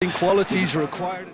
qualities required.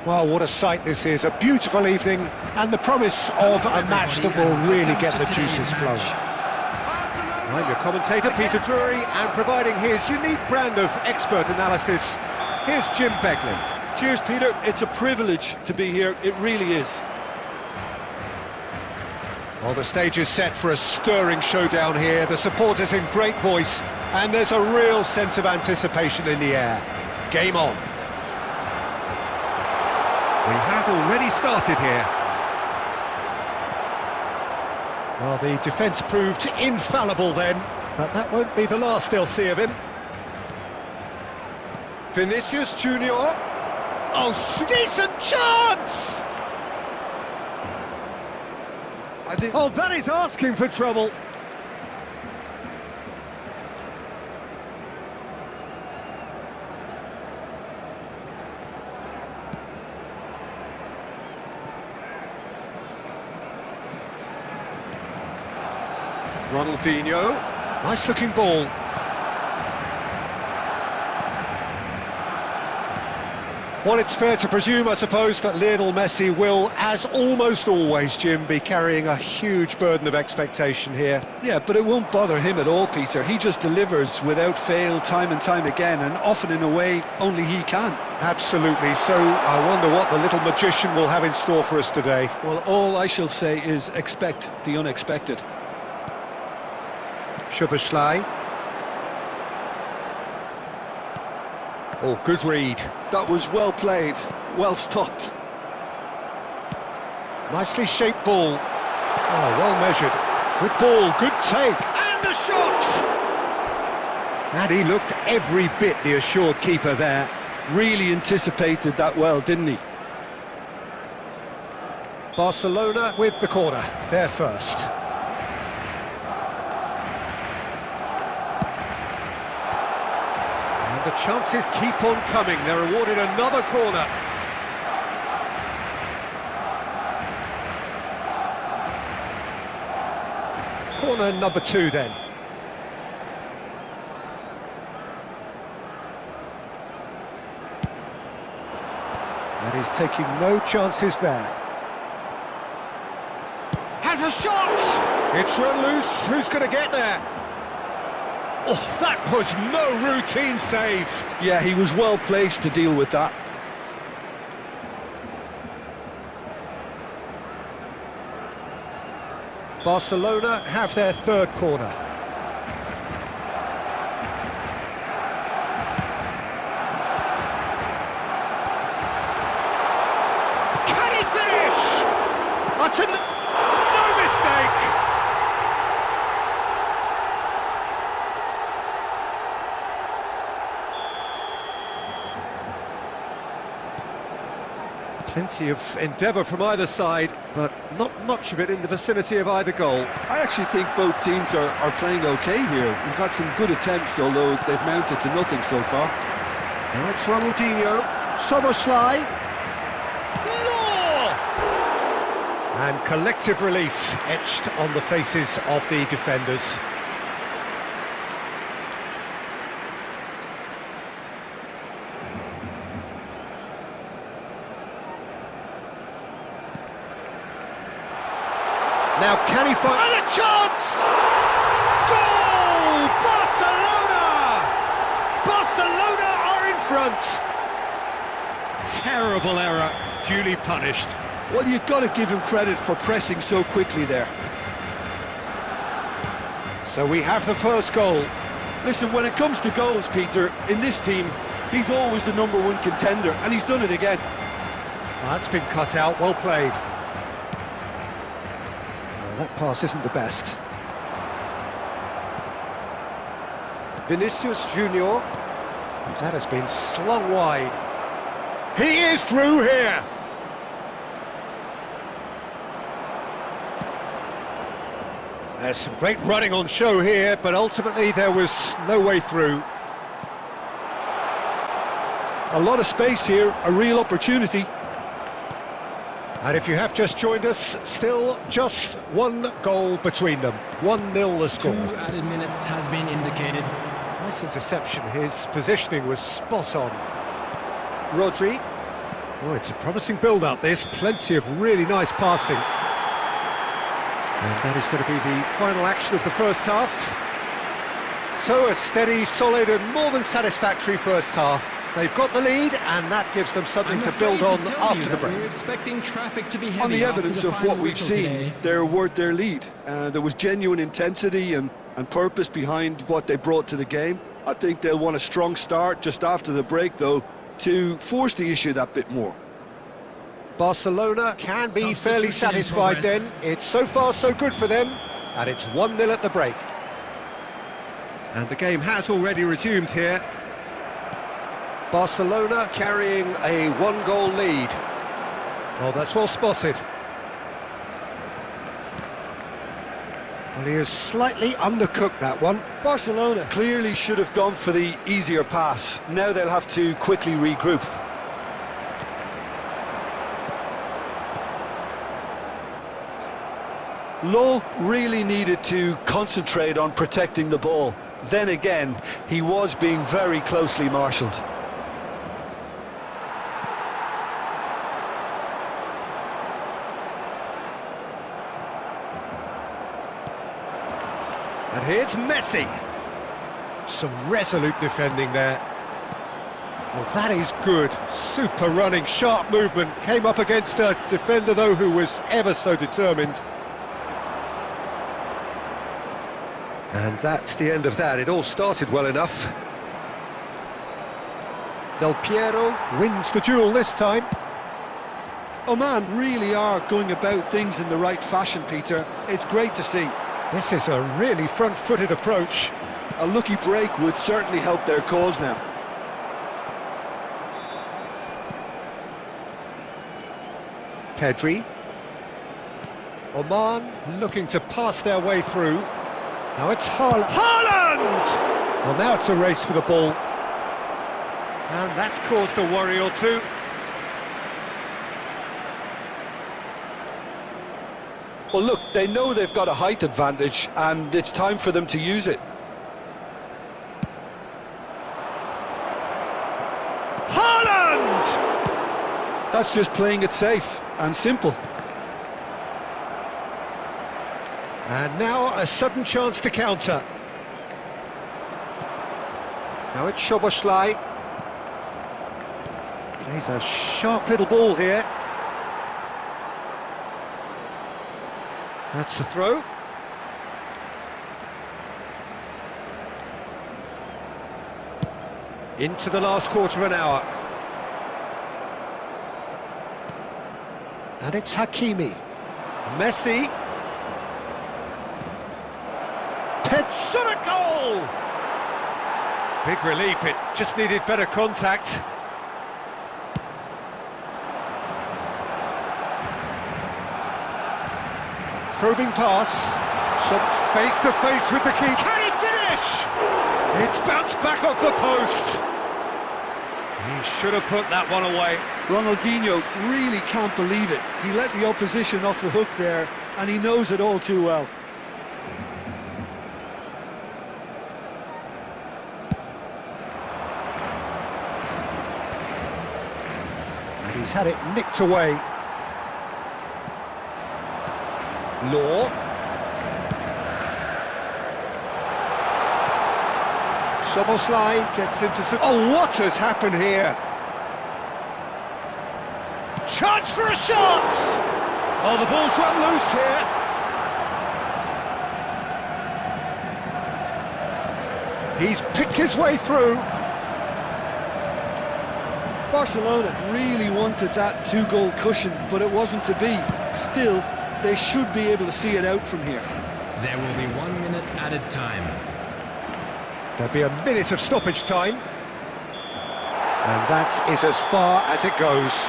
Well, what a sight this is, a beautiful evening, and the promise of a match that will really get the juices flowing. I'm your commentator, Peter Drury, and providing his unique brand of expert analysis, here's Jim Beglin. Cheers, Peter. It's a privilege to be here, it really is. Well, the stage is set for a stirring showdown here, the supporters in great voice, and there's a real sense of anticipation in the air. Game on. We have already started here. Well, the defence proved infallible then, but that won't be the last they'll see of him. Vinicius Junior. Oh, decent chance! Oh, that is asking for trouble. Ronaldinho. Nice looking ball. Well, it's fair to presume, I suppose, that Lionel Messi will, as almost always, Jim, be carrying a huge burden of expectation here. Yeah, but it won't bother him at all, Peter. He just delivers without fail time and time again, and often in a way only he can. Absolutely. So I wonder what the little magician will have in store for us today. Well, all I shall say is expect the unexpected. Szoboszlai. Oh, good read. That was well played, well stopped. Nicely shaped ball. Oh, well measured. Good ball, good take. And a shot! And he looked every bit the assured keeper there. Really anticipated that well, didn't he? Barcelona with the corner. They're first. The chances keep on coming. They're awarded another corner. Corner number 2 then. And he's taking no chances there. Has a shot! It's run loose. Who's going to get there? Oh, that was no routine save. Yeah, he was well placed to deal with that. Barcelona have their third corner. Can he finish? That's a no mistake. Plenty of endeavour from either side, but not much of it in the vicinity of either goal. I actually think both teams are playing okay here. We've got some good attempts, although they've mounted to nothing so far. Now it's Ronaldinho, Szoboszlai. Law! And collective relief etched on the faces of the defenders. Now can he find... And a chance! Goal! Barcelona! Barcelona are in front! Terrible error, duly punished. Well, you've got to give him credit for pressing so quickly there. So we have the first goal. Listen, when it comes to goals, Peter, in this team, he's always the #1 contender, and he's done it again. That's been cut out, well played. That pass isn't the best. Vinicius Junior. And that has been slung wide. He is through here! There's some great running on show here, but ultimately there was no way through. A lot of space here, a real opportunity. And if you have just joined us, still just one goal between them. 1-0 the score. 2 added minutes has been indicated. Nice interception. His positioning was spot on. Rodri. Oh, it's a promising build-up, this. Plenty of really nice passing. And that is going to be the final action of the first half. So a steady, solid and more than satisfactory first half. They've got the lead and that gives them something to build on after the break. We're expecting traffic to be heavy On the evidence of what we've seen, they're worth their lead. There was genuine intensity and purpose behind what they brought to the game. I think they'll want a strong start just after the break, though, to force the issue that bit more. Barcelona can be fairly satisfied then. It's so far so good for them, and it's 1-0 at the break. And the game has already resumed here. Barcelona carrying a 1-goal lead. Oh, that's well spotted. Well, he has slightly undercooked that one. Barcelona clearly should have gone for the easier pass. Now they'll have to quickly regroup. Lowe really needed to concentrate on protecting the ball. Then again, he was being very closely marshalled. And here's Messi. Some resolute defending there. Well, that is good. Super running, sharp movement. Came up against a defender, though, who was ever so determined. And that's the end of that. It all started well enough. Del Piero wins the duel this time. Oman really are going about things in the right fashion, Peter. It's great to see. This is a really front-footed approach. A lucky break would certainly help their cause now. Pedri. Oman looking to pass their way through. Now it's Haaland. Haaland! Well, now it's a race for the ball. And that's caused a worry or two. Well, look, they know they've got a height advantage, and it's time for them to use it. Haaland! That's just playing it safe and simple. And now a sudden chance to counter. Now it's Szoboszlai. Plays a sharp little ball here. That's the throw. Into the last quarter of an hour. And it's Hakimi. Messi. Shot a goal! Big relief, it just needed better contact. Probing pass. Some face-to-face with the key. Can he finish? It's bounced back off the post. He should have put that one away. Ronaldinho really can't believe it. He let the opposition off the hook there, and he knows it all too well. He's had it nicked away. Law. Szoboszlai gets into some... Oh, what has happened here? Chance for a shot! Oh, the ball's run loose here. He's picked his way through. Barcelona really wanted that two-goal cushion, but it wasn't to be. Still, they should be able to see it out from here. There will be 1 minute added time. There'll be a minute of stoppage time. And that is as far as it goes.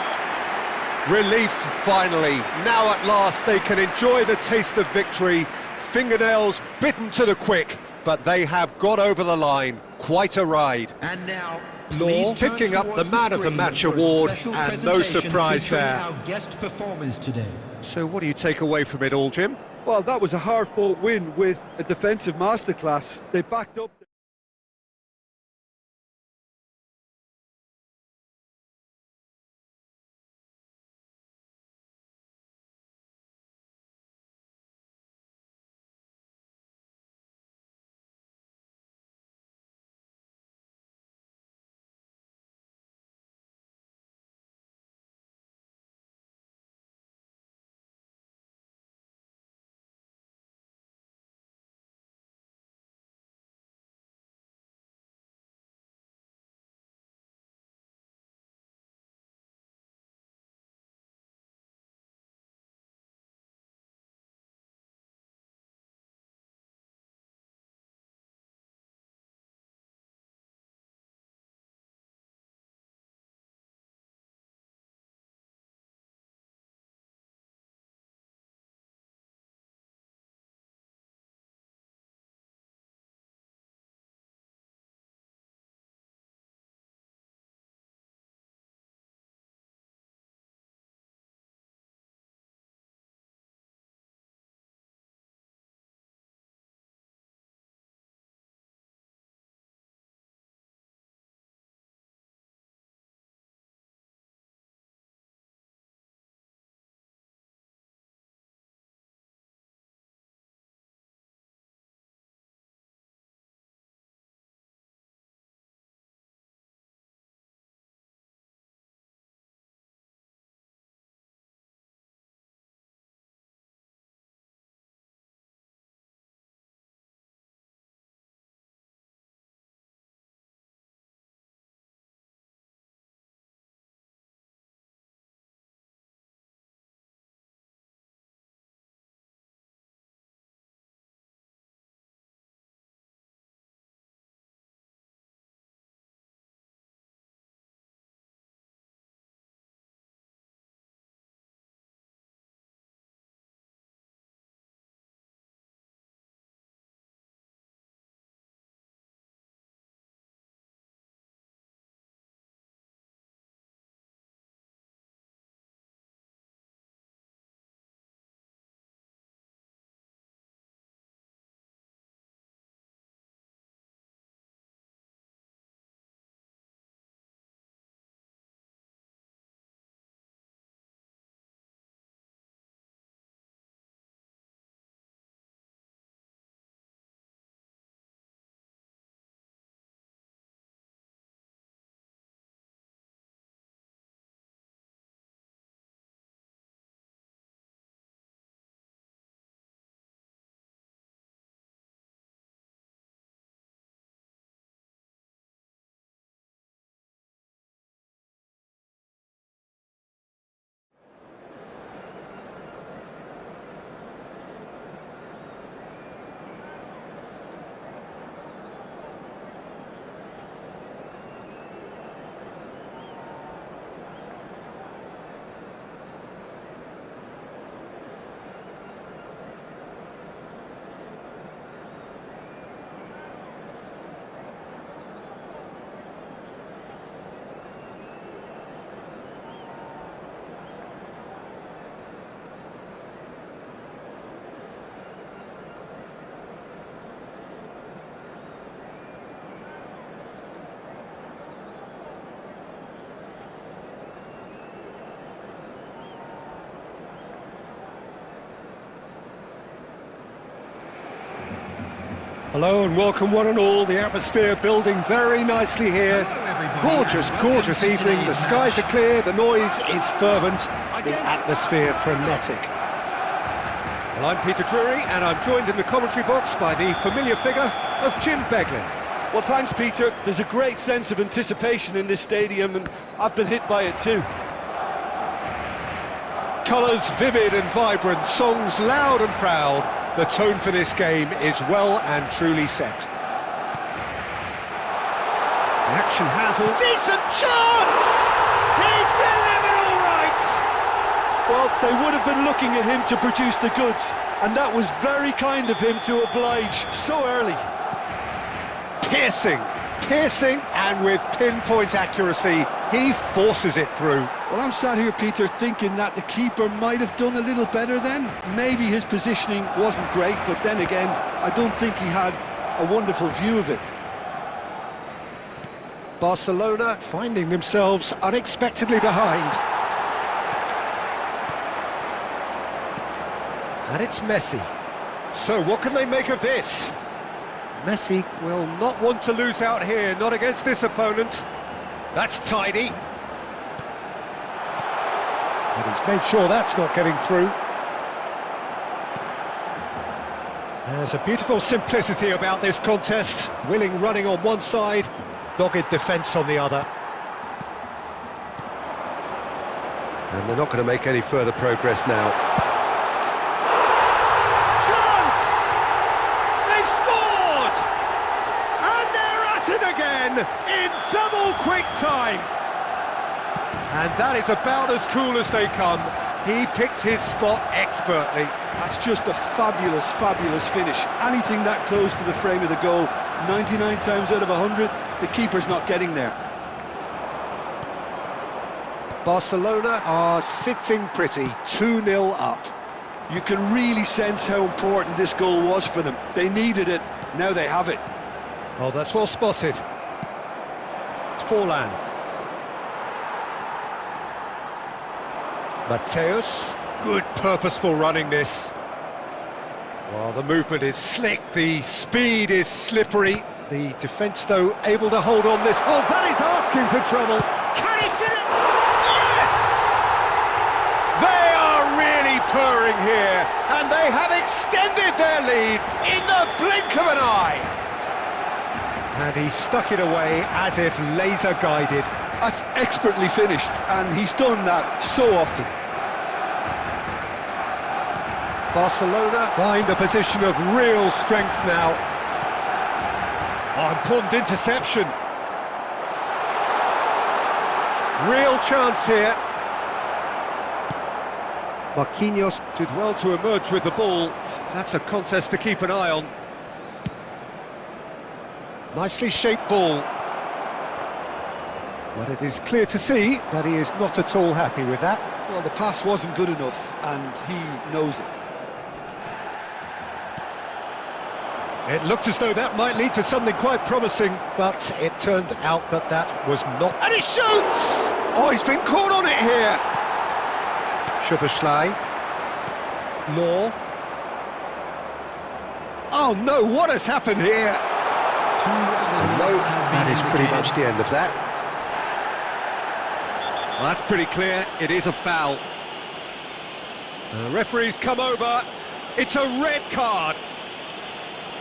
Relief, finally. Now at last they can enjoy the taste of victory. Fingernails bitten to the quick, but they have got over the line. Quite a ride. And now... Law picking up the Man of the Match award, and no surprise there. Our guest performers today. So what do you take away from it all, Jim? Well, that was a hard-fought win with a defensive masterclass. They backed up... Hello and welcome one and all. The atmosphere building very nicely here. Gorgeous, gorgeous evening. The skies are clear, the noise is fervent, the atmosphere frenetic. Well, I'm Peter Drury and I'm joined in the commentary box by the familiar figure of Jim Beglin. Well, thanks, Peter. There's a great sense of anticipation in this stadium, and I've been hit by it too. Colours vivid and vibrant, songs loud and proud. The tone for this game is well and truly set. The action has all... Decent chance! He's delivered all right! Well, they would have been looking at him to produce the goods, and that was very kind of him to oblige so early. Piercing, and with pinpoint accuracy, he forces it through. Well, I'm sat here, Peter, thinking that the keeper might have done a little better then. Maybe his positioning wasn't great, but then again, I don't think he had a wonderful view of it. Barcelona finding themselves unexpectedly behind. And it's Messi. So what can they make of this? Messi will not want to lose out here, not against this opponent. That's tidy. And he's made sure that's not getting through. There's a beautiful simplicity about this contest. Willing running on one side, dogged defence on the other. And they're not going to make any further progress now. In double quick time, and that is about as cool as they come. He picked his spot expertly. That's just a fabulous, fabulous finish. Anything that close to the frame of the goal, 99 times out of 100, the keeper's not getting there. Barcelona are sitting pretty, 2-0 up. You can really sense how important this goal was for them. They needed it, now they have it. Oh, that's well spotted. Forlan. Mateus, good purposeful running this. Well, the movement is slick, the speed is slippery. The defence, though, able to hold on this. Oh, that is asking for trouble. Can he fit it? Yes! They are really purring here, and they have extended their lead in the blink of an eye. And he stuck it away as if laser-guided. That's expertly finished, and he's done that so often. Barcelona find a position of real strength now. Oh, important interception. Real chance here. Marquinhos did well to emerge with the ball. That's a contest to keep an eye on. Nicely shaped ball. But it is clear to see that he is not at all happy with that. Well, the pass wasn't good enough, and he knows it. It looked as though that might lead to something quite promising, but it turned out that that was not... And he shoots! Oh, he's been caught on it here! Szoboszlai. Law. Oh no, what has happened here? No, that is pretty much the end of that. Well, that's pretty clear, it is a foul. The referee's come over, it's a red card.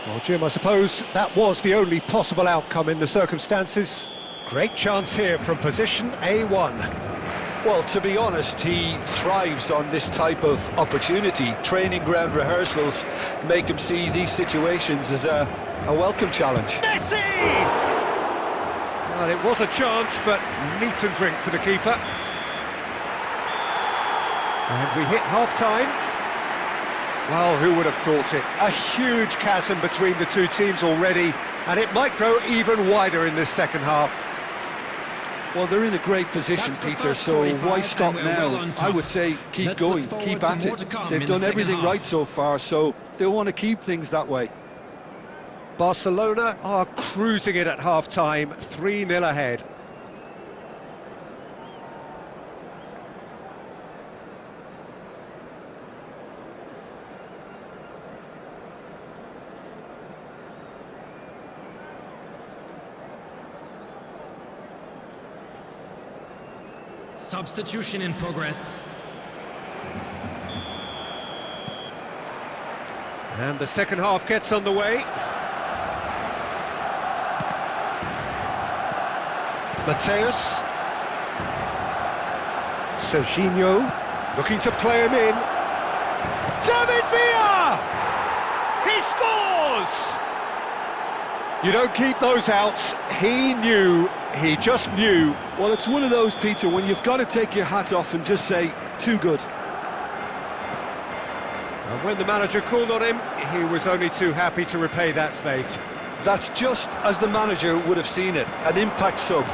Well, Jim, I suppose that was the only possible outcome in the circumstances. Great chance here from position A1. Well, to be honest, he thrives on this type of opportunity. Training ground rehearsals make him see these situations as a welcome challenge. Messi! Well, it was a chance, but meat and drink for the keeper. And we hit half-time. Well, who would have thought it? A huge chasm between the two teams already, and it might grow even wider in this second half. Well, they're in a great position, Peter, so why stop now? I would say keep going, keep at it. They've done everything right so far, so they'll want to keep things that way. Barcelona are cruising it at half-time, 3-0 ahead. Substitution in progress. And the second half gets underway. Mateus. Serginho looking to play him in. David Villa! He scores! You don't keep those outs. He knew, he just knew. Well, it's one of those, Peter, when you've got to take your hat off and just say, too good. And when the manager called on him, he was only too happy to repay that faith. That's just as the manager would have seen it, an impact sub.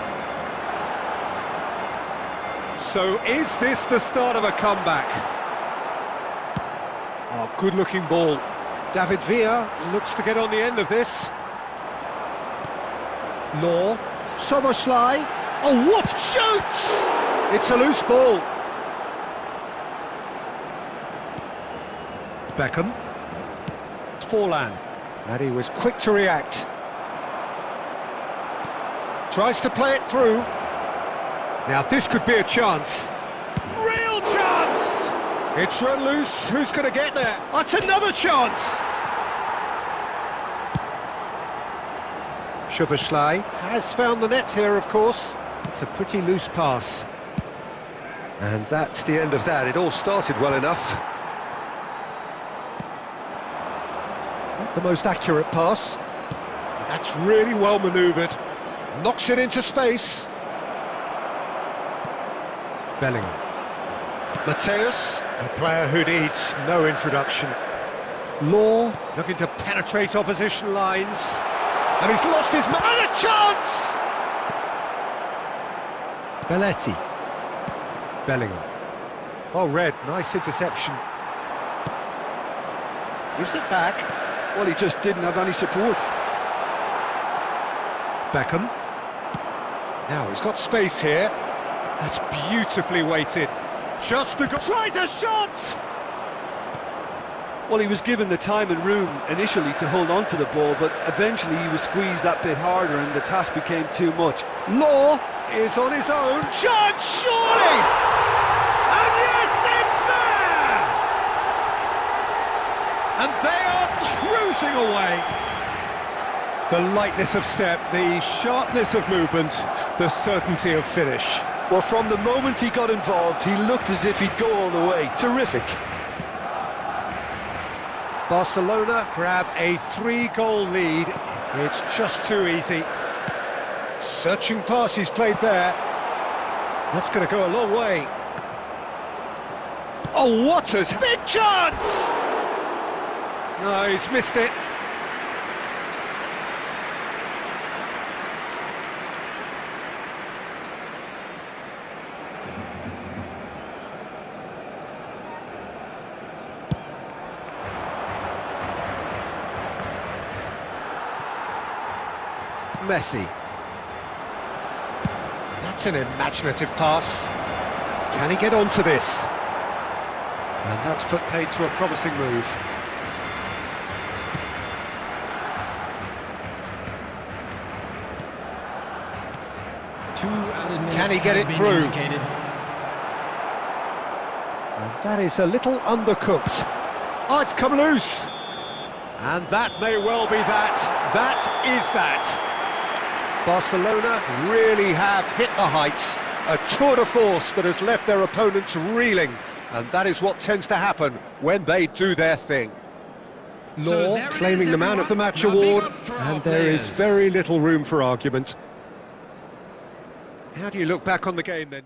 So is this the start of a comeback? Oh, good-looking ball. David Villa looks to get on the end of this. Law. Soboslai. Oh, what shoots! It's a loose ball. Beckham. Forlan. And he was quick to react. Tries to play it through. Now this could be a chance. Real chance! It's run loose. Who's going to get there? That's another chance! Soboslai has found the net here, of course. It's a pretty loose pass. And that's the end of that. It all started well enough. Not the most accurate pass. That's really well manoeuvred. Knocks it into space. Bellingham. Mateus, a player who needs no introduction. Law, looking to penetrate opposition lines. And he's lost his man. And a chance! Belletti. Bellingham. Oh, Red, nice interception. Gives it back. Well, he just didn't have any support. Beckham. Now he's got space here. That's beautifully weighted. Just the goal. Tries a shot! Well, he was given the time and room initially to hold on to the ball, but eventually he was squeezed that bit harder and the task became too much. Law is on his own. Chance, surely! And yes, it's there! And they are cruising away. The lightness of step, the sharpness of movement, the certainty of finish. Well, from the moment he got involved, he looked as if he'd go all the way. Terrific. Barcelona grab a 3-goal lead. It's just too easy. Searching pass he's played there. That's going to go a long way. Oh, what a big chance! No, he's missed it. Messi. That's an imaginative pass. Can he get onto this? And that's put paid to a promising move. Can he get it through? And that is a little undercooked. Oh, it's come loose. And that may well be that. That is that. Barcelona really have hit the heights, a tour de force that has left their opponents reeling, and that is what tends to happen when they do their thing. Law claiming the Man of the Match award, and there is very little room for argument. How do you look back on the game then?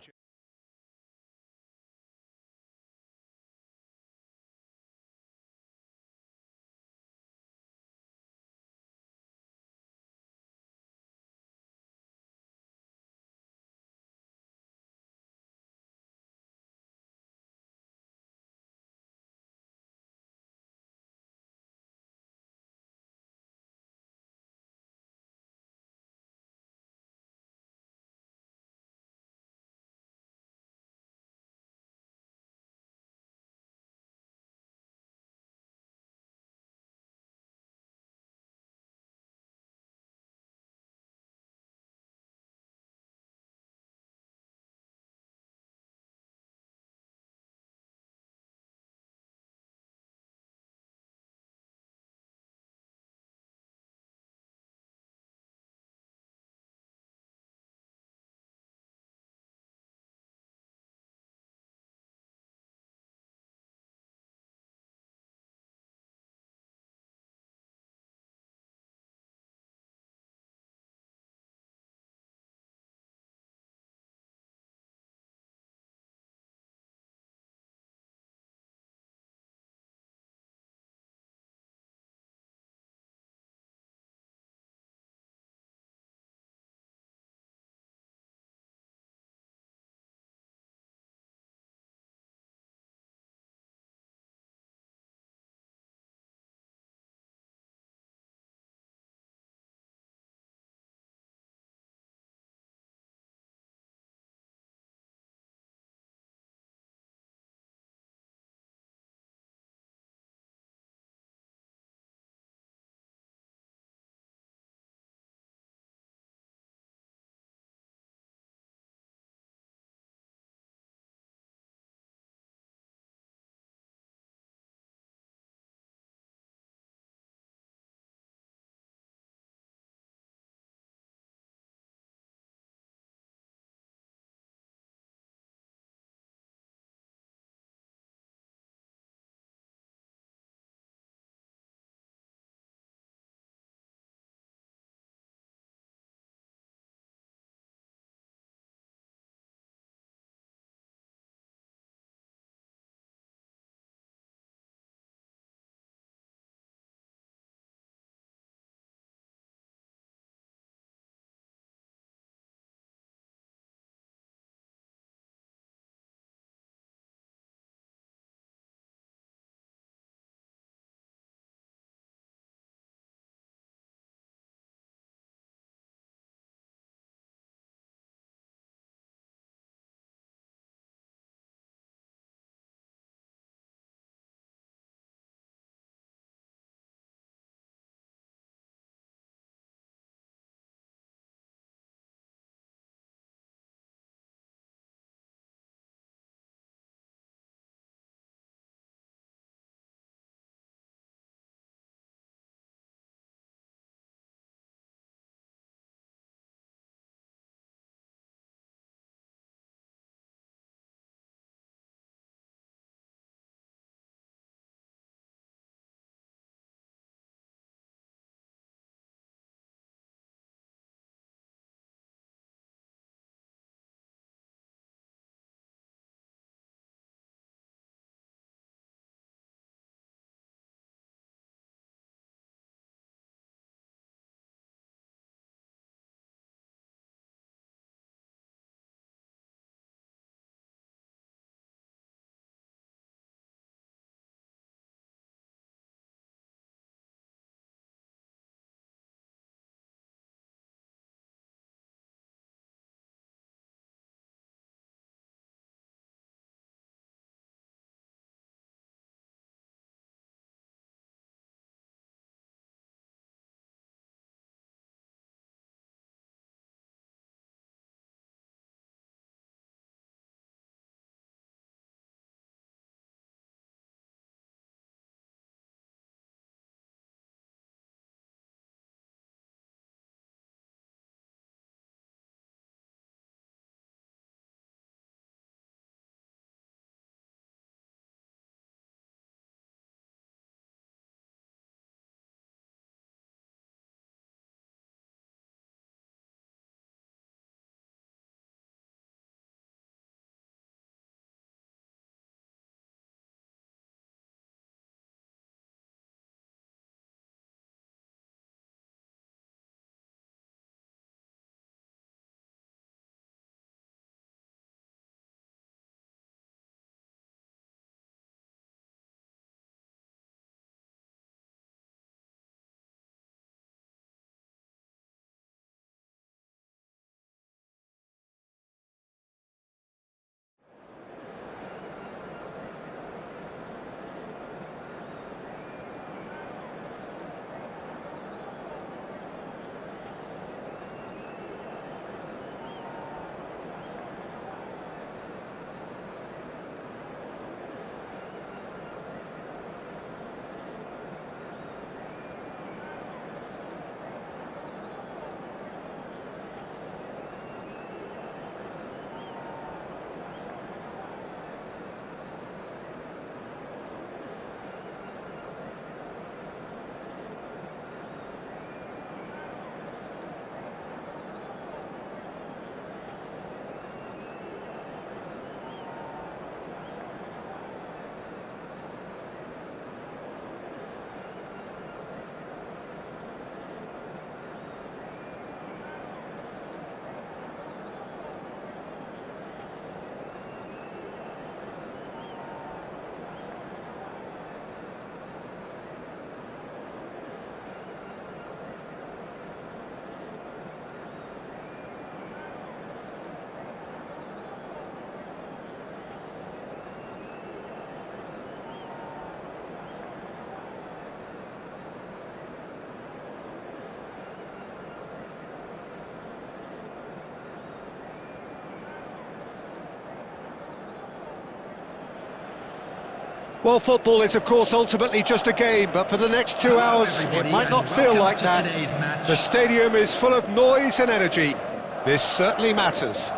Well, football is, of course, ultimately just a game, but for the next 2 hours, it might not feel like that. The stadium is full of noise and energy. This certainly matters.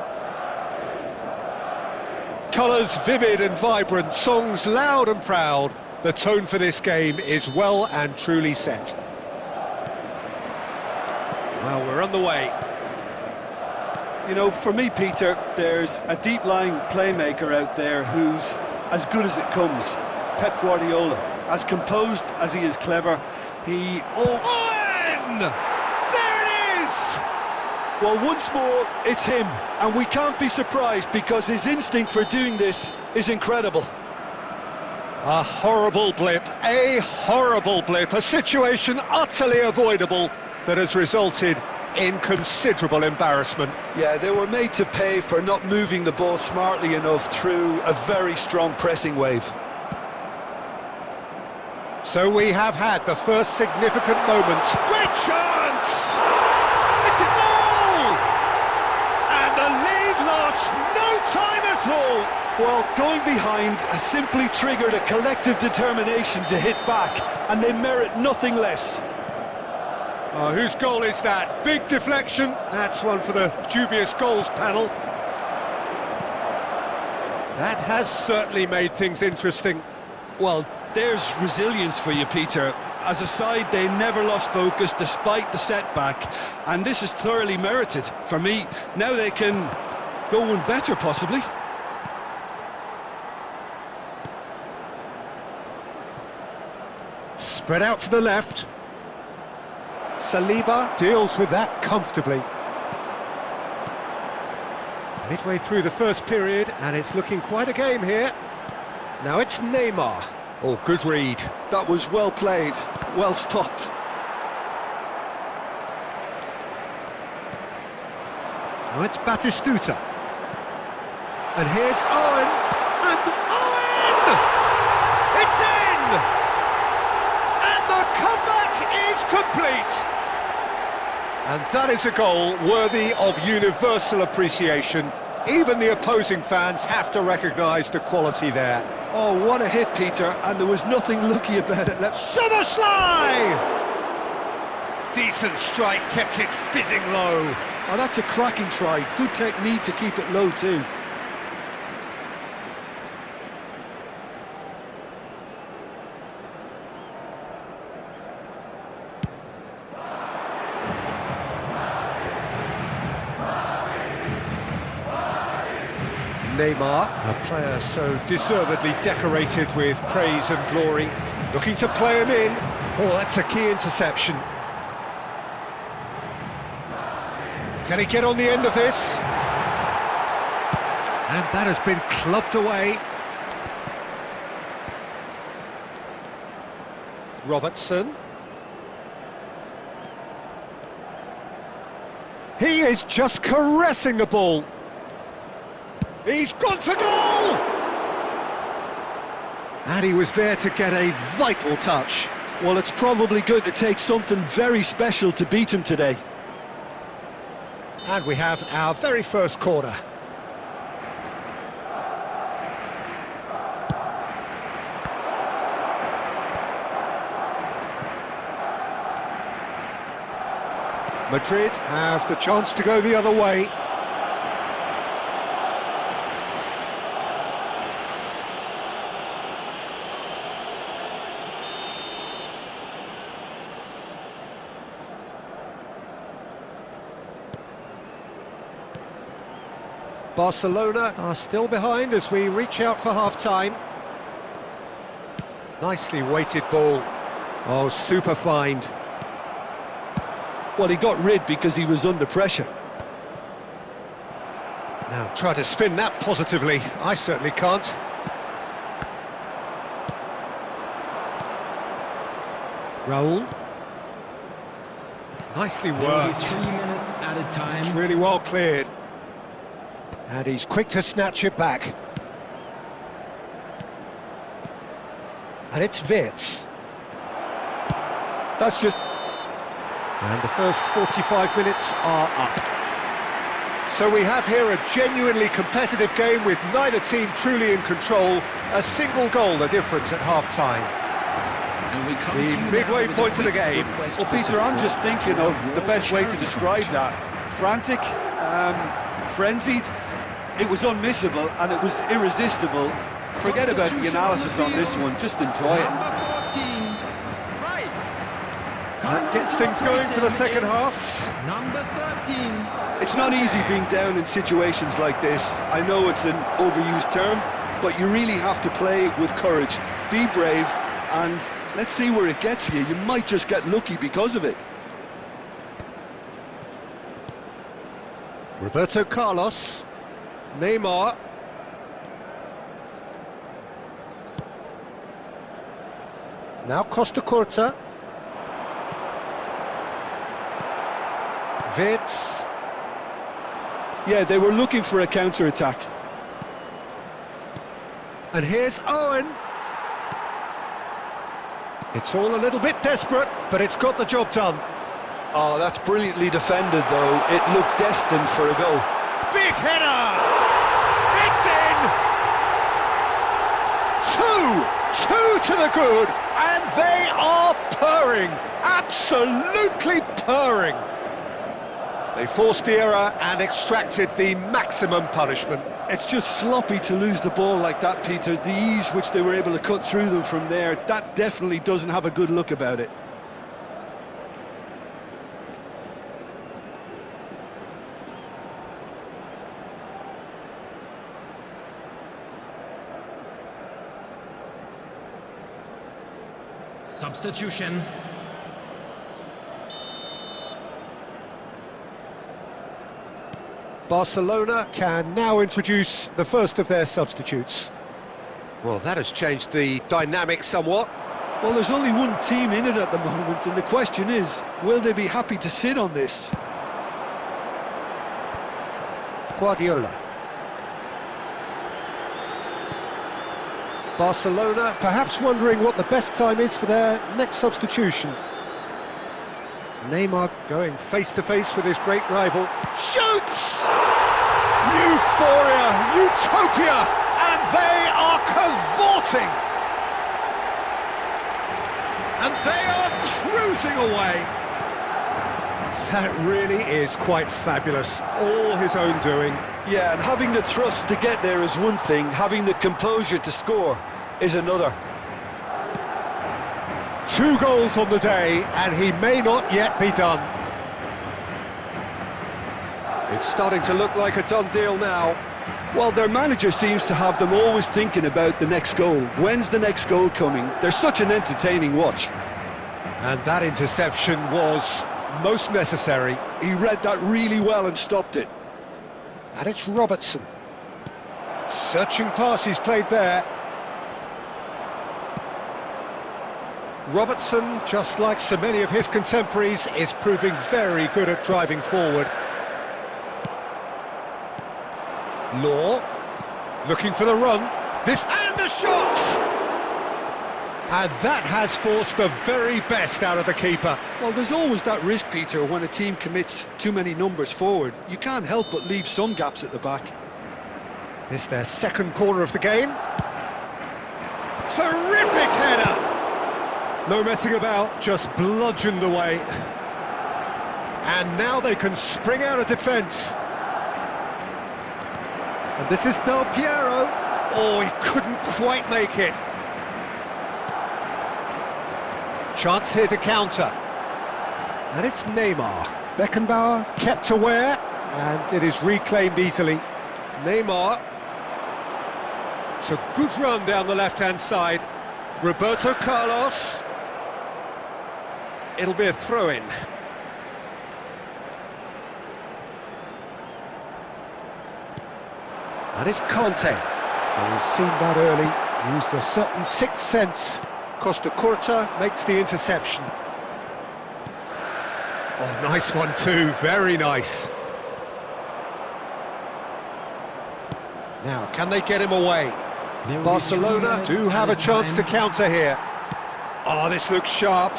Colours vivid and vibrant, songs loud and proud. The tone for this game is well and truly set. Well, we're on the way. You know, for me, Peter, there's a deep-lying playmaker out there who's as good as it comes. Pep Guardiola, as composed as he is clever, he... Owen! There it is! Well, once more, it's him, and we can't be surprised because his instinct for doing this is incredible. A horrible blip, a situation utterly avoidable that has resulted in considerable embarrassment. Yeah, they were made to pay for not moving the ball smartly enough through a very strong pressing wave. So we have had the first significant moments. Great chance! It's a goal! And the lead lost no time at all! Well, going behind has simply triggered a collective determination to hit back, and they merit nothing less. Oh, whose goal is that? Big deflection. That's one for the dubious goals panel. That has certainly made things interesting. Well, there's resilience for you, Peter. As a side, they never lost focus despite the setback, and this is thoroughly merited. For me, now they can go one better, possibly. Spread out to the left. Saliba deals with that comfortably. Midway through the first period, and it's looking quite a game here. Now it's Neymar. Oh, good read. That was well played, well stopped. Now it's Batistuta. And here's Owen. And Owen! It's in! And the comeback is complete! And that is a goal worthy of universal appreciation. Even the opposing fans have to recognise the quality there. Oh, what a hit, Peter, and there was nothing lucky about it. Somerslide! Decent strike, kept it fizzing low. Oh, that's a cracking try. Good technique to keep it low, too. Neymar, a player so deservedly decorated with praise and glory, looking to play him in. Oh, that's a key interception. Can he get on the end of this? And that has been clubbed away. Robertson. He is just caressing the ball. He's gone for goal! And he was there to get a vital touch. Well, it's probably going to take something very special to beat him today. And we have our very first corner. Madrid have the chance to go the other way. Barcelona are still behind as we reach out for half-time. Nicely weighted ball. Oh, super find. Well, he got rid because he was under pressure. Now, try to spin that positively. I certainly can't. Raul. Nicely worked. 3 minutes added time. It's really well cleared. And he's quick to snatch it back. And it's Wirtz. That's just... And the first 45 minutes are up. So we have here a genuinely competitive game with neither team truly in control. A single goal the difference at half-time. The midway point of the game. Well, Peter, I'm just thinking of the best way to describe that. Frantic, frenzied. It was unmissable and it was irresistible. Forget about the analysis on this one, just enjoy it. That gets things going for the second half. Number 13. It's not easy being down in situations like this. I know it's an overused term, but you really have to play with courage. Be brave, and let's see where it gets you. You might just get lucky because of it. Roberto Carlos. Neymar. Now Costa Curta. Vitz. Yeah, they were looking for a counter-attack. And here's Owen. It's all a little bit desperate, but it's got the job done. Oh, that's brilliantly defended, though. It looked destined for a goal. Big header! It's in! Two to the good, and they are purring. Absolutely purring. They forced the error and extracted the maximum punishment. It's just sloppy to lose the ball like that, Peter. The ease which they were able to cut through them from there, that definitely doesn't have a good look about it. Substitution. Barcelona can now introduce the first of their substitutes. Well, that has changed the dynamic somewhat. Well, there's only one team in it at the moment, and the question is, will they be happy to sit on this? Guardiola. Barcelona perhaps wondering what the best time is for their next substitution. Neymar going face-to-face with his great rival. Shoots! Euphoria, utopia, and they are cavorting. And they are cruising away. That really is quite fabulous, all his own doing. Yeah, and having the thrust to get there is one thing, having the composure to score is another. 2 goals on the day, and he may not yet be done. It's starting to look like a done deal now. Well, their manager seems to have them always thinking about the next goal. When's the next goal coming? They're such an entertaining watch. And that interception was most necessary. He read that really well and stopped it. And it's Robertson. Searching pass he's played there. Robertson, just like so many of his contemporaries, is proving very good at driving forward. Law, looking for the run. This and the shot! And that has forced the very best out of the keeper. Well, there's always that risk, Peter, when a team commits too many numbers forward. You can't help but leave some gaps at the back. It's their second corner of the game. Terrific header! No messing about, just bludgeoned away. And now they can spring out of defence. And this is Del Piero. Oh, he couldn't quite make it. Chance here to counter. And it's Neymar. Beckenbauer kept aware, and it is reclaimed easily. Neymar. It's a good run down the left-hand side. Roberto Carlos. It'll be a throw-in. And it's Conte. Well, he's seen that early, used a certain sixth sense. Costa Curta makes the interception. Oh, nice one too, very nice. Now, can they get him away? Barcelona do have a chance to counter here. Oh, this looks sharp.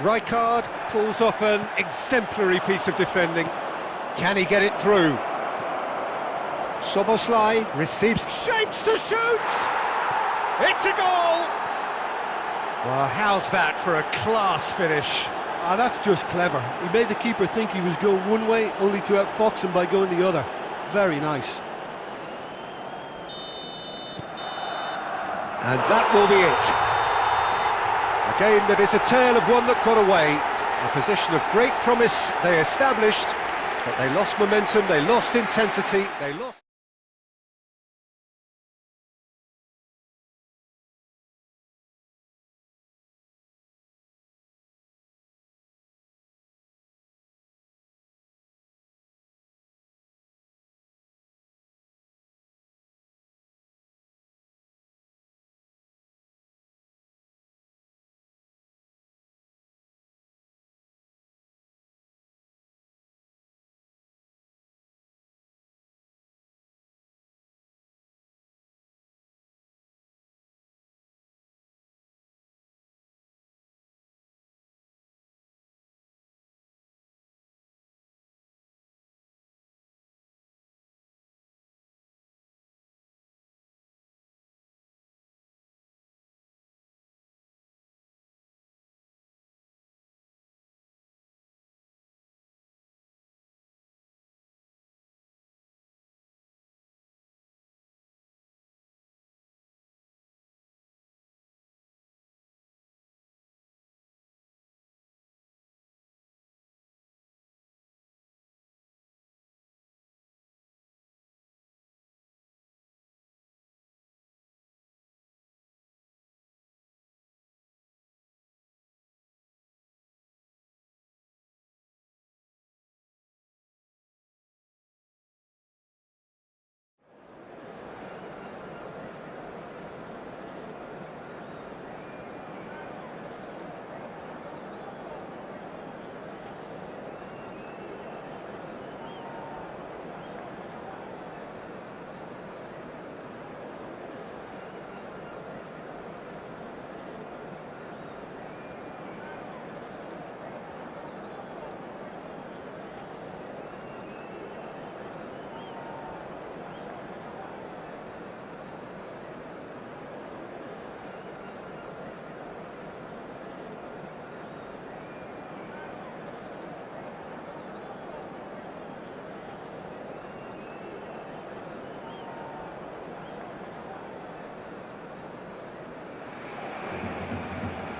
Rijkaard pulls off an exemplary piece of defending. Can he get it through? Soboslai receives, shapes to shoot! It's a goal! Well, how's that for a class finish? Ah, that's just clever. He made the keeper think he was going one way, only to outfox him by going the other. Very nice. And that will be it. A game that is a tale of one that got away. A position of great promise they established, but they lost momentum, they lost intensity, they lost...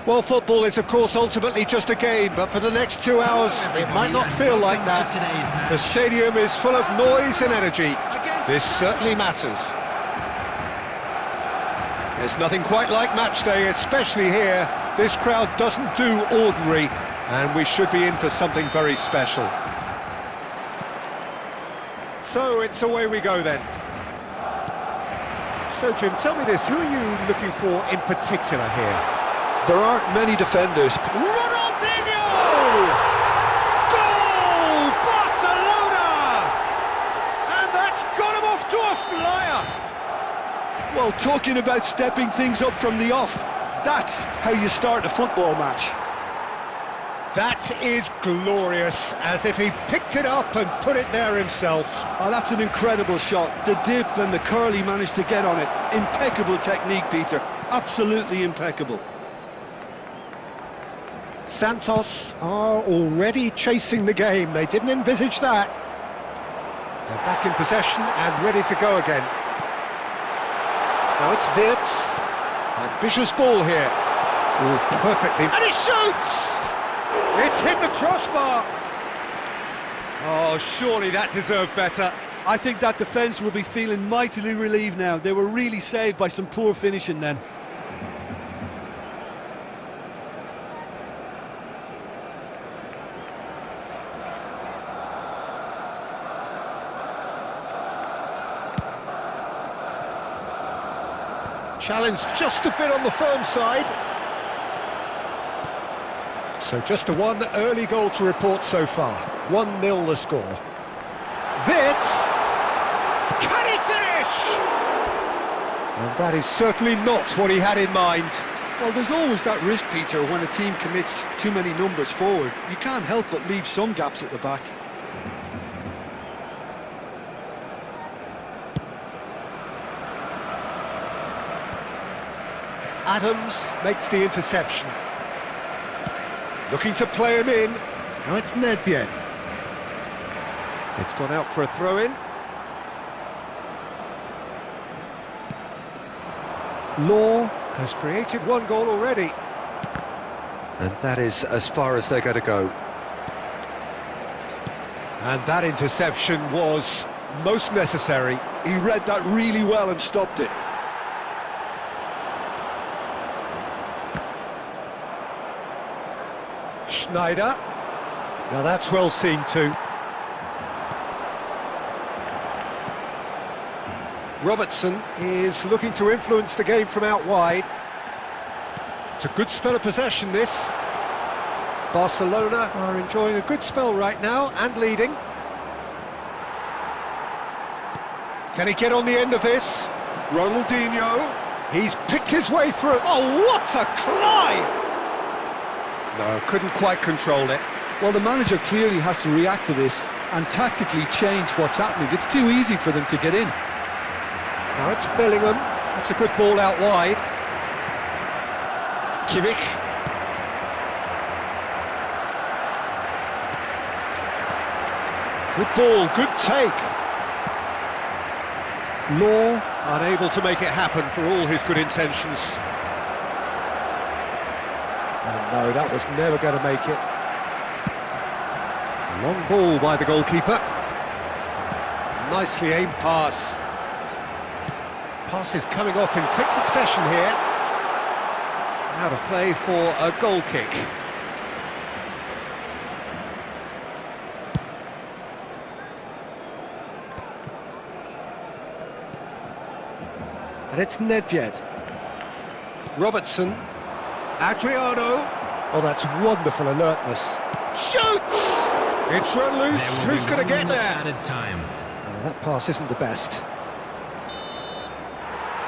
Well, football is, of course, ultimately just a game, but for the next 2 hours, it might not feel like that. The stadium is full of noise and energy. This certainly matters. There's nothing quite like match day, especially here. This crowd doesn't do ordinary, and we should be in for something very special. So it's away we go then. So, Jim, tell me this, who are you looking for in particular here? There aren't many defenders. Ronaldinho! Goal! Barcelona! And that's got him off to a flyer! Well, talking about stepping things up from the off, that's how you start a football match. That is glorious, as if he picked it up and put it there himself. Oh, that's an incredible shot. The dip and the curl he managed to get on it. Impeccable technique, Peter. Absolutely impeccable. Santos are already chasing the game. They didn't envisage that. They're back in possession and ready to go again. Now it's Wirtz. Ambitious ball here. Oh, perfectly. And he shoots! It's hit the crossbar. Oh, surely that deserved better. I think that defence will be feeling mightily relieved now. They were really saved by some poor finishing then. Challenge just a bit on the firm side. So just a one early goal to report so far. 1-0 the score. Wirtz! Can he finish? And that is certainly not what he had in mind. Well, there's always that risk, Peter, when a team commits too many numbers forward. You can't help but leave some gaps at the back. Adams makes the interception. Looking to play him in. Now it's Nedved. It's gone out for a throw-in. Law has created one goal already. And that is as far as they're going to go. And that interception was most necessary. He read that really well and stopped it. Schneider. Now that's well seen too. Robertson is looking to influence the game from out wide. It's a good spell of possession, this. Barcelona are enjoying a good spell right now and leading. Can he get on the end of this? Ronaldinho. He's picked his way through. Oh, what a climb! No, couldn't quite control it. Well, the manager clearly has to react to this and tactically change what's happening. It's too easy for them to get in. Now it's Bellingham. That's a good ball out wide. Kimmich. Good ball, good take. Law unable to make it happen for all his good intentions. And no, that was never going to make it. Long ball by the goalkeeper. Nicely aimed pass. Pass is coming off in quick succession here. Out of play for a goal kick. And it's Nedved. Robertson. Adriano. Oh, that's wonderful alertness. Shoots! It's run loose. Who's going to get there? Added time. Oh, that pass isn't the best.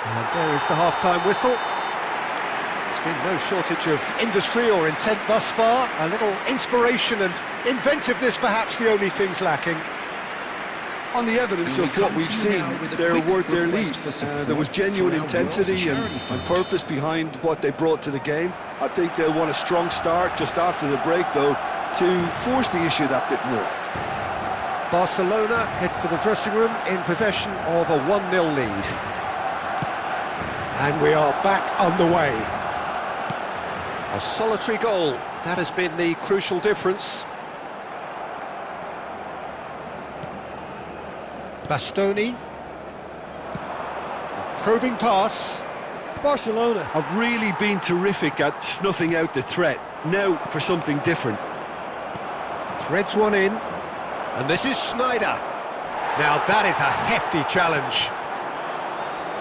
And there is the half-time whistle. There's been no shortage of industry or intent thus far. A little inspiration and inventiveness, perhaps the only things lacking. On the evidence of what we've seen, they're worth their lead. There was genuine intensity and purpose behind what they brought to the game. I think they'll want a strong start just after the break, though, to force the issue that bit more. Barcelona head for the dressing room in possession of a 1-0 lead. And we are back underway. A solitary goal, that has been the crucial difference. Bastoni. A probing pass. Barcelona have really been terrific at snuffing out the threat. Now for something different. Threads one in. And this is Schneider. Now that is a hefty challenge.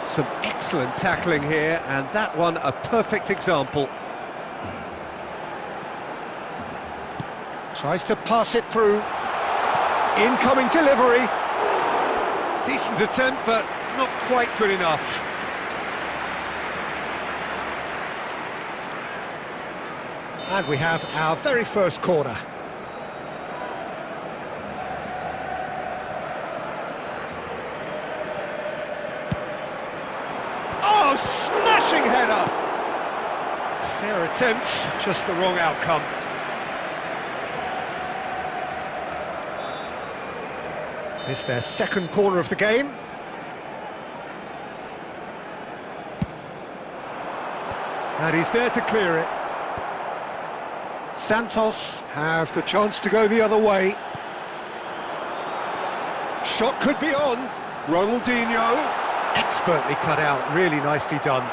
Some excellent tackling here, and that one a perfect example. Tries to pass it through. Incoming delivery. Decent attempt, but not quite good enough. And we have our very first corner. Oh, smashing header! Fair attempt, just the wrong outcome. It's their second corner of the game. And he's there to clear it. Santos have the chance to go the other way. Shot could be on. Ronaldinho. Expertly cut out, really nicely done.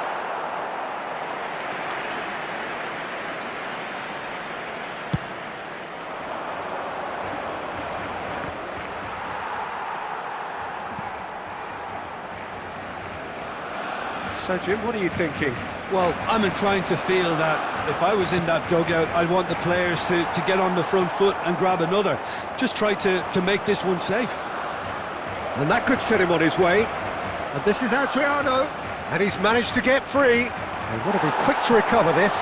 So, Jim, what are you thinking? Well, I'm inclined to feel that if I was in that dugout, I'd want the players to get on the front foot and grab another. Just try to make this one safe. And that could set him on his way. And this is Adriano, and he's managed to get free. They've got to be quick to recover this.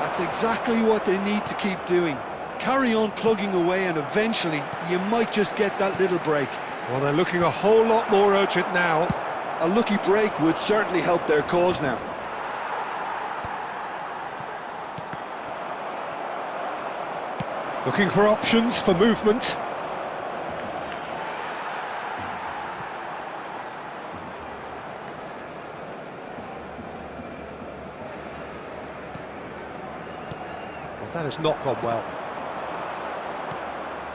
That's exactly what they need to keep doing. Carry on plugging away, and eventually you might just get that little break. Well, they're looking a whole lot more urgent now. A lucky break would certainly help their cause now. Looking for options for movement. Well, that has not gone well.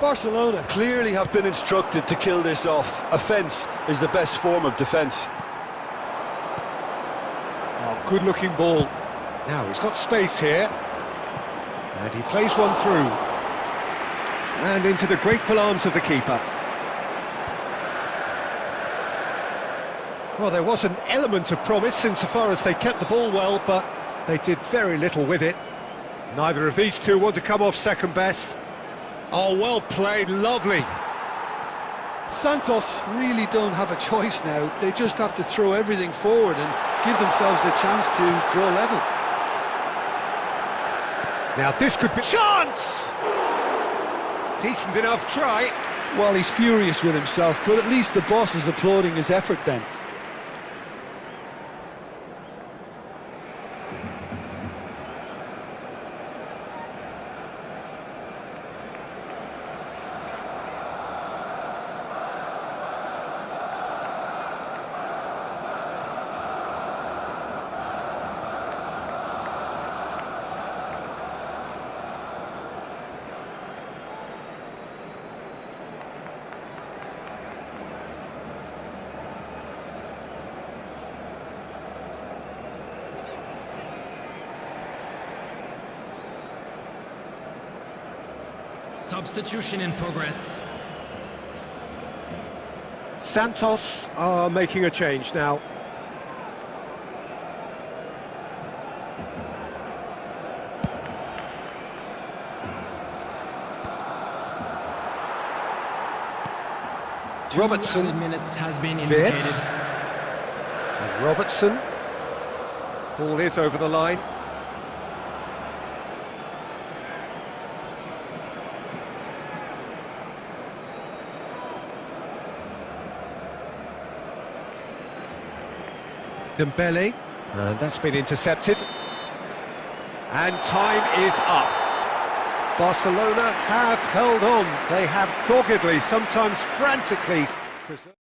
Barcelona clearly have been instructed to kill this off. Offence is the best form of defence. Oh, good-looking ball. Now, he's got space here. And he plays one through. And into the grateful arms of the keeper. Well, there was an element of promise insofar as they kept the ball well, but they did very little with it. Neither of these two want to come off second best. Oh, well played, lovely. Santos really don't have a choice now. They just have to throw everything forward and give themselves a chance to draw level. Now this could be... Chance! Decent enough try. Well, he's furious with himself, but at least the boss is applauding his effort then. Substitution in progress. Santos are making a change now. Robertson. 2 minutes has been indicated. Fits. And Robertson. Ball is over the line. Dembele, and that's been intercepted. And time is up. Barcelona have held on. They have doggedly, sometimes frantically preserved.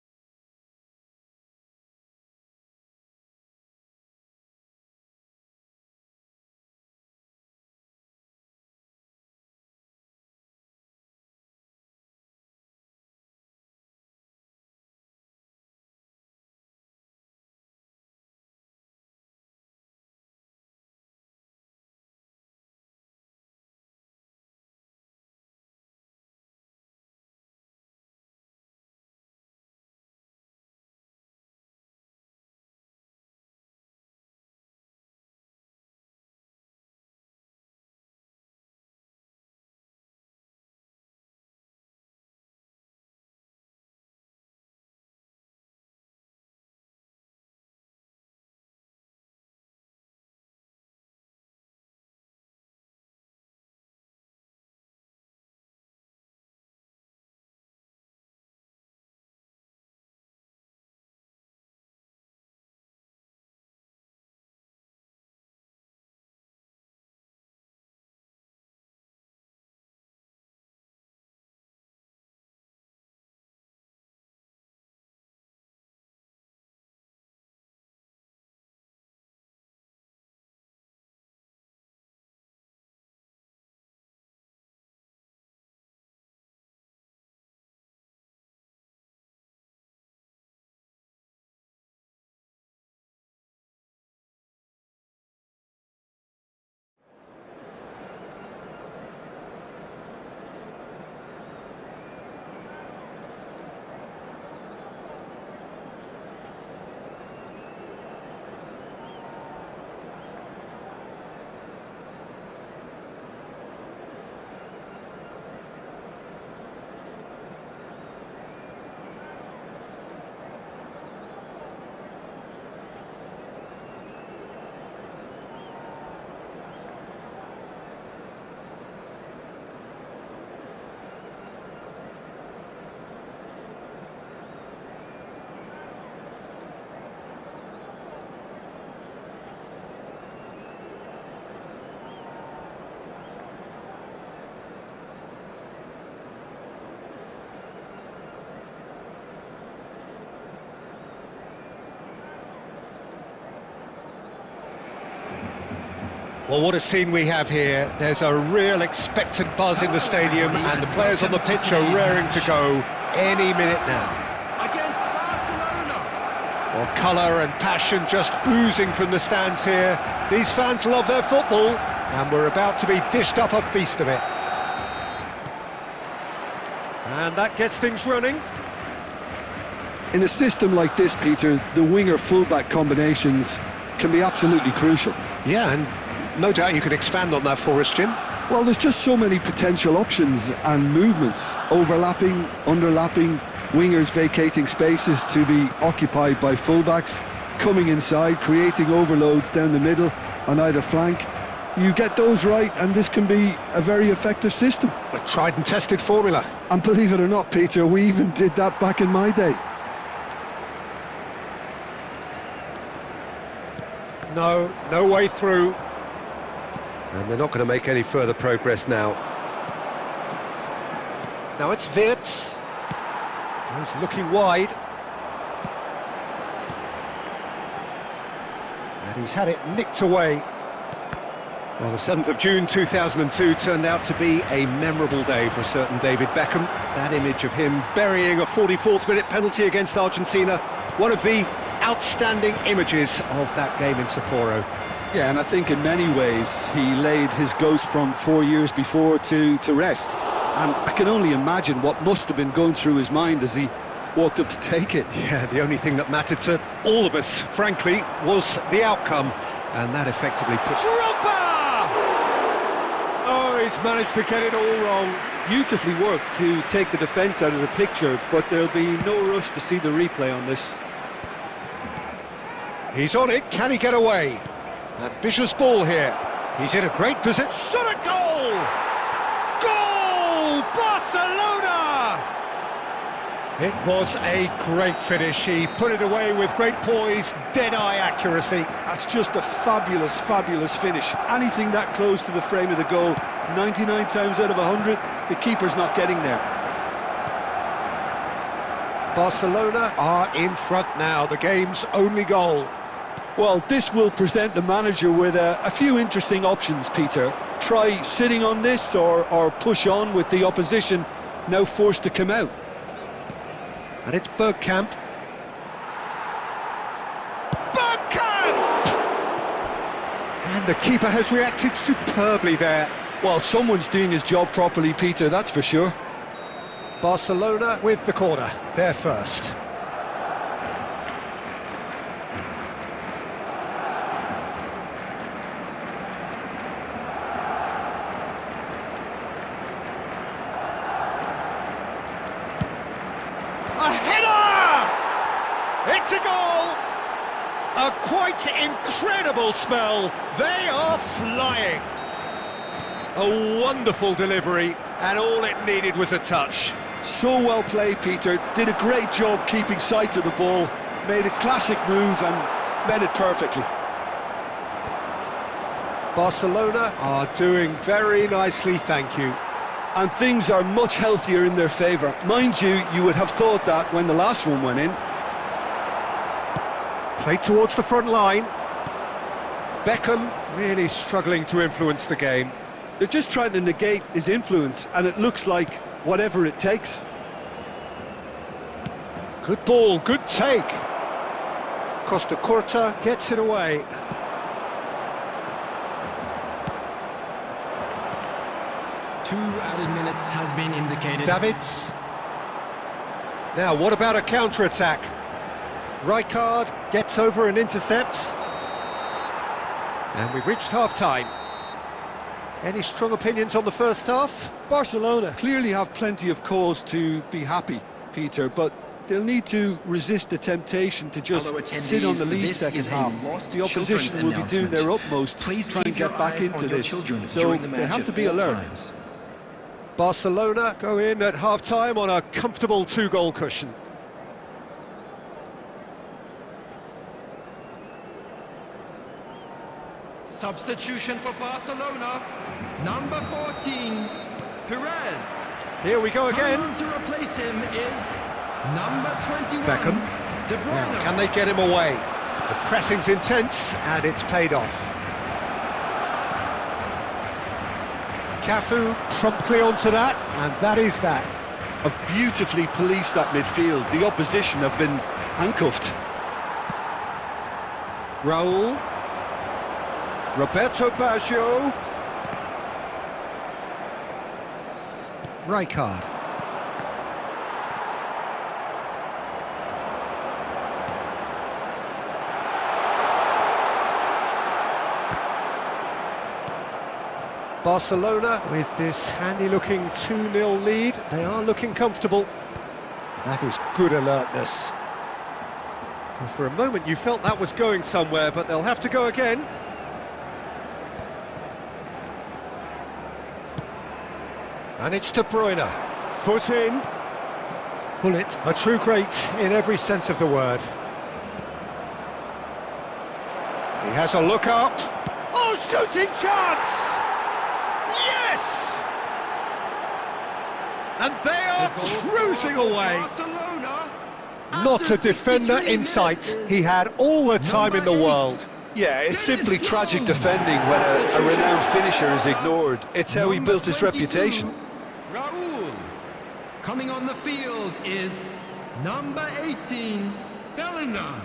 Well, what a scene we have here. There's a real expectant buzz in the stadium, and the players on the pitch are raring to go any minute now. Against Barcelona. Well, colour and passion just oozing from the stands here. These fans love their football, and we're about to be dished up a feast of it. And that gets things running. In a system like this, Peter, the winger-fullback combinations can be absolutely crucial. Yeah, and no doubt you could expand on that for us, Jim. Well, there's just so many potential options and movements, overlapping, underlapping, wingers vacating spaces to be occupied by fullbacks, coming inside, creating overloads down the middle on either flank. You get those right, and this can be a very effective system. A tried and tested formula. And believe it or not, Peter, we even did that back in my day. No way through. And they're not going to make any further progress now. Now it's Wirtz. He's looking wide. And he's had it nicked away. Well, the 7th of June 2002 turned out to be a memorable day for a certain David Beckham. That image of him burying a 44th minute penalty against Argentina, one of the outstanding images of that game in Sapporo. Yeah, and I think in many ways he laid his ghost from 4 years before to rest. And I can only imagine what must have been going through his mind as he walked up to take it. Yeah, the only thing that mattered to all of us, frankly, was the outcome. And that effectively puts... Oh, he's managed to get it all wrong. Beautifully worked to take the defence out of the picture, but there'll be no rush to see the replay on this. He's on it, can he get away? Ambitious ball here. He's in a great position. Shot a goal! Goal! Barcelona! It was a great finish. He put it away with great poise, dead-eye accuracy. That's just a fabulous, fabulous finish. Anything that close to the frame of the goal, 99 times out of 100, the keeper's not getting there. Barcelona are in front now, the game's only goal. Well, this will present the manager with a few interesting options, Peter. Try sitting on this or push on with the opposition now forced to come out. And it's Bergkamp. Bergkamp! And the keeper has reacted superbly there. Well, someone's doing his job properly, Peter, that's for sure. Barcelona with the corner, they're first. A header! It's a goal! A quite incredible spell. They are flying. A wonderful delivery, and all it needed was a touch. So well played, Peter. Did a great job keeping sight of the ball. Made a classic move and met it perfectly. Barcelona are doing very nicely, thank you. And things are much healthier in their favour. Mind you, you would have thought that when the last one went in. Played towards the front line. Beckham really struggling to influence the game. They're just trying to negate his influence, and it looks like whatever it takes. Good ball, good take. Costa Curta gets it away. Two added minutes has been indicated. Davids. Now, what about a counter-attack? Rijkaard gets over and intercepts. And we've reached half-time. Any strong opinions on the first half? Barcelona clearly have plenty of cause to be happy, Peter, but they'll need to resist the temptation to just sit on the lead second half. The opposition will be doing their utmost to try and get back into this, so they have to be alert. Barcelona go in at half-time on a comfortable 2-goal cushion. Substitution for Barcelona. Number 14, Perez. Here we go again. Coming on to replace him is number 21, Beckham. De Bruyne. Now, can they get him away? The pressing's intense and it's paid off. Cafu promptly onto that, and that is that. Have beautifully policed that midfield. The opposition have been handcuffed. Raul. Roberto Baggio. Rijkaard. Barcelona with this handy-looking 2-0 lead. They are looking comfortable. That is good alertness. Well, for a moment you felt that was going somewhere, but they'll have to go again. And it's De Bruyne. Foot in. Bullet. A true great in every sense of the word. He has a look up. Oh, shooting chance! Yes! And they are cruising away. Not a defender in sight. He had all the time in the world. Yeah, it's simply tragic defending when a renowned finisher is ignored. It's how he built his reputation. Raul. Coming on the field is number 18, Bellingham.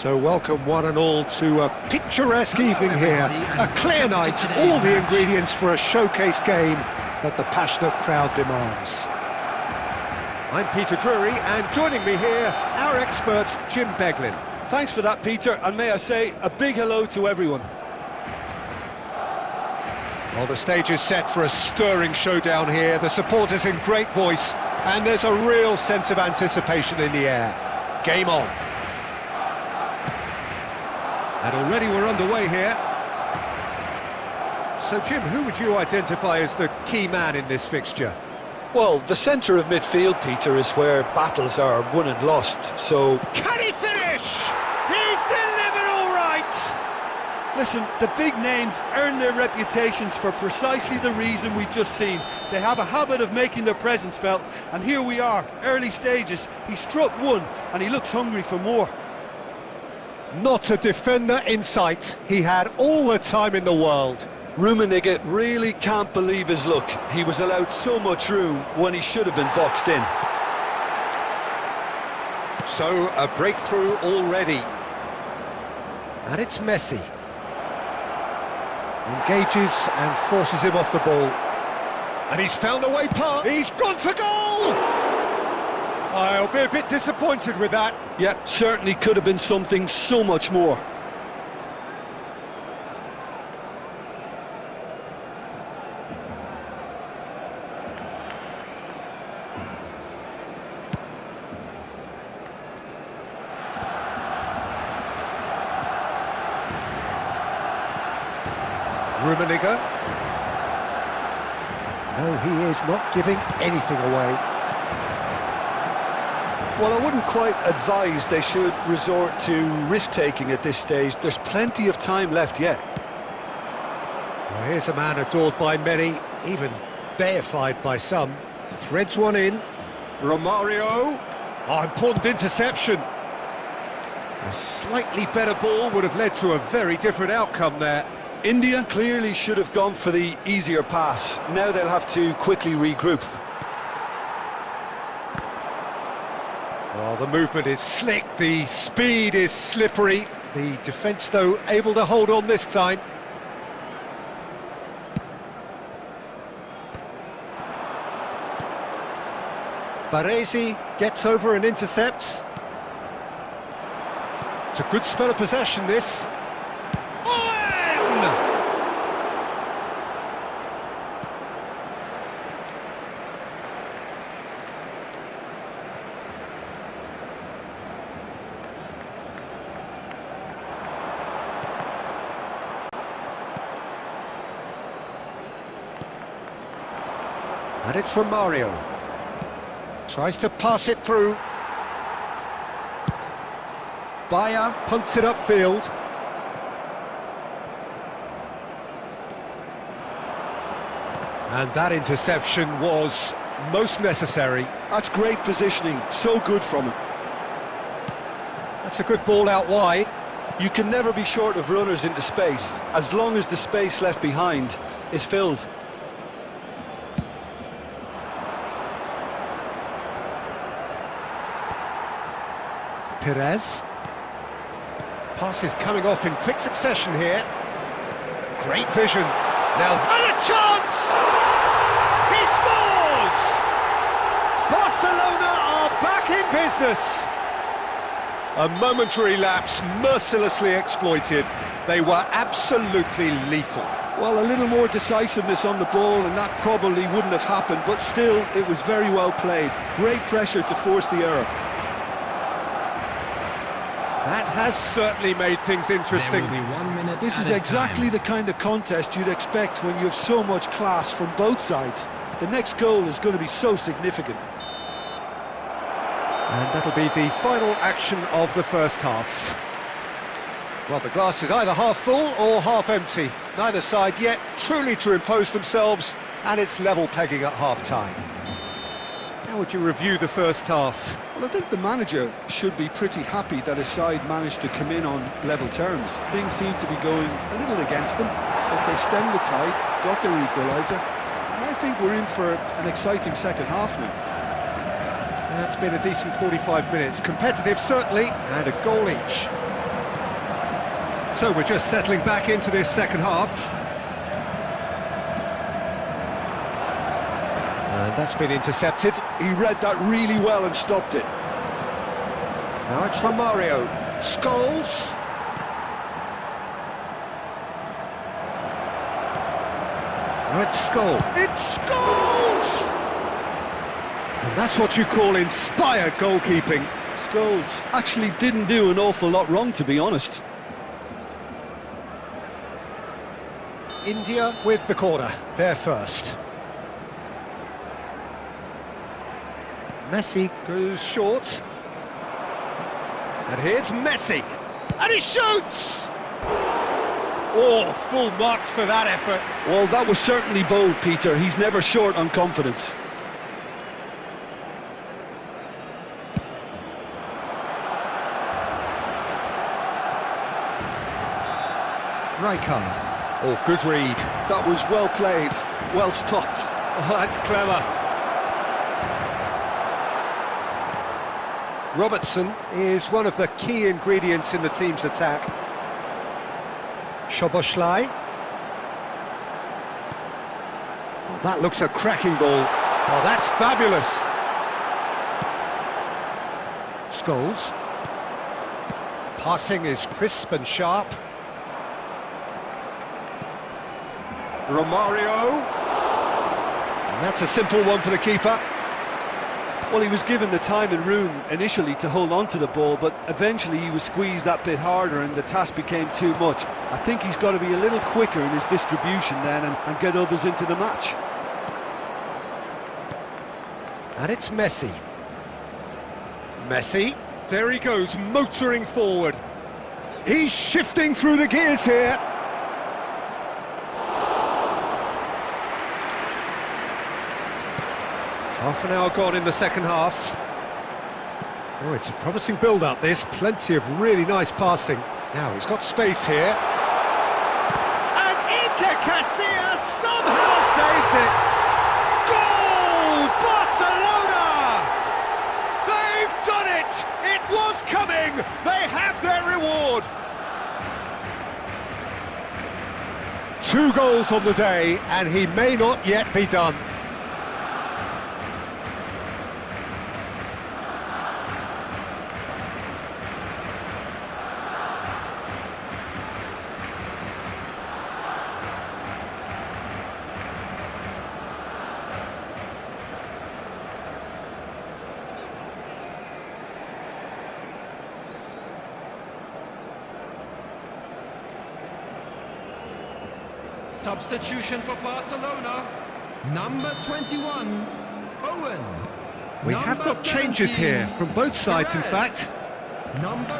So welcome one and all to a picturesque evening here, a clear night, all the ingredients for a showcase game that the passionate crowd demands. I'm Peter Drury, and joining me here, our expert Jim Beglin. Thanks for that, Peter, and may I say a big hello to everyone. Well, the stage is set for a stirring showdown here, the supporters in great voice, and there's a real sense of anticipation in the air. Game on. And already we're underway here. So, Jim, who would you identify as the key man in this fixture? Well, the centre of midfield, Peter, is where battles are won and lost, so... Can he finish? He's delivered all right! Listen, the big names earn their reputations for precisely the reason we've just seen. They have a habit of making their presence felt, and here we are, early stages. He struck one, and he looks hungry for more. Not a defender in sight. He had all the time in the world. Rummenigge really can't believe his luck. He was allowed so much room when he should have been boxed in. So, a breakthrough already. And it's Messi. Engages and forces him off the ball. And he's found a way past. He's gone for goal! I'll be a bit disappointed with that. Yeah, certainly could have been something so much more. Rummenigge. No, he is not giving anything away. Well, I wouldn't quite advise they should resort to risk-taking at this stage. There's plenty of time left yet. Well, here's a man adored by many, even deified by some. Threads one in. Romario. Oh, important interception. A slightly better ball would have led to a very different outcome there. India clearly should have gone for the easier pass. Now they'll have to quickly regroup. Well, the movement is slick, the speed is slippery. The defence, though, able to hold on this time. Baresi gets over and intercepts. It's a good spell of possession, this. And it's Romario. Tries to pass it through. Bayer punts it upfield. And that interception was most necessary. That's great positioning, so good from him. That's a good ball out wide. You can never be short of runners into space, as long as the space left behind is filled. Perez. Pass is coming off in quick succession here. Great vision. Now, and a chance! He scores! Barcelona are back in business. A momentary lapse, mercilessly exploited. They were absolutely lethal. Well, a little more decisiveness on the ball and that probably wouldn't have happened, but still, it was very well played. Great pressure to force the error. That has certainly made things interesting. There will be 1 minute. This is exactly the kind of contest you'd expect when you have so much class from both sides. The next goal is going to be so significant. And that'll be the final action of the first half. Well, the glass is either half full or half empty. Neither side yet truly to impose themselves, and it's level pegging at half-time. How would you review the first half? Well, I think the manager should be pretty happy that his side managed to come in on level terms. Things seem to be going a little against them, but they stemmed the tide, got their equaliser, and I think we're in for an exciting second half now. That's been a decent 45 minutes. Competitive, certainly, and a goal each. So we're just settling back into this second half. And that's been intercepted. He read that really well and stopped it. Now it's Romario. Scholes. Now it's Scholes. It's Scholes! And that's what you call inspired goalkeeping. Scholes actually didn't do an awful lot wrong, to be honest. India with the corner, they're first. Messi goes short. And here's Messi. And he shoots! Oh, full marks for that effort. Well, that was certainly bold, Peter. He's never short on confidence. Rijkaard. Oh, good read. That was well played, well stopped. Oh, that's clever. Robertson is one of the key ingredients in the team's attack. Szoboszlai. Oh, that looks a cracking ball. Oh, that's fabulous. Scholes. Passing is crisp and sharp. Romario. And that's a simple one for the keeper. Well, he was given the time and room initially to hold on to the ball, but eventually he was squeezed that bit harder and the task became too much. I think he's got to be a little quicker in his distribution then and get others into the match. And it's Messi. Messi, there he goes, motoring forward. He's shifting through the gears here. Half an hour gone in the second half. Oh, it's a promising build-up, this. Plenty of really nice passing. Now, he's got space here. And Iker Casillas somehow saves it! Goal! Barcelona! They've done it! It was coming! They have their reward! 2 goals on the day, and he may not yet be done. Substitution for Barcelona, number 21, Owen. We have got changes here from both sides, in fact.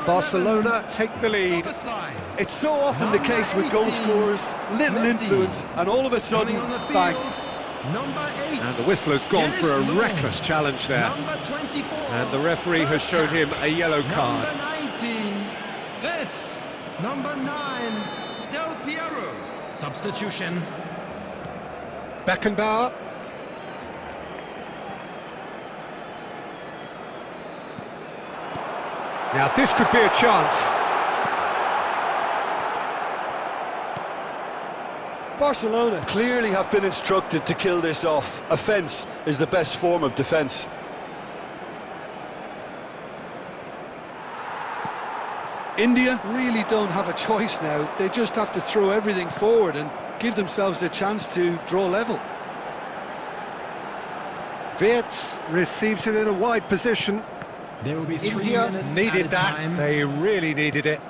Barcelona take the lead. It's so often the case with goal scorers, little influence, and all of a sudden, bang. And the whistler's gone for a reckless challenge there. And the referee has shown him a yellow card. Number 19, it's number 9, Del Piero. Substitution. Beckenbauer. Now this could be a chance. Barcelona clearly have been instructed to kill this off. Offence is the best form of defence. India really don't have a choice now. They just have to throw everything forward and give themselves a chance to draw level. Wirtz receives it in a wide position. There will be 3 India minutes needed added that. time. They really needed it.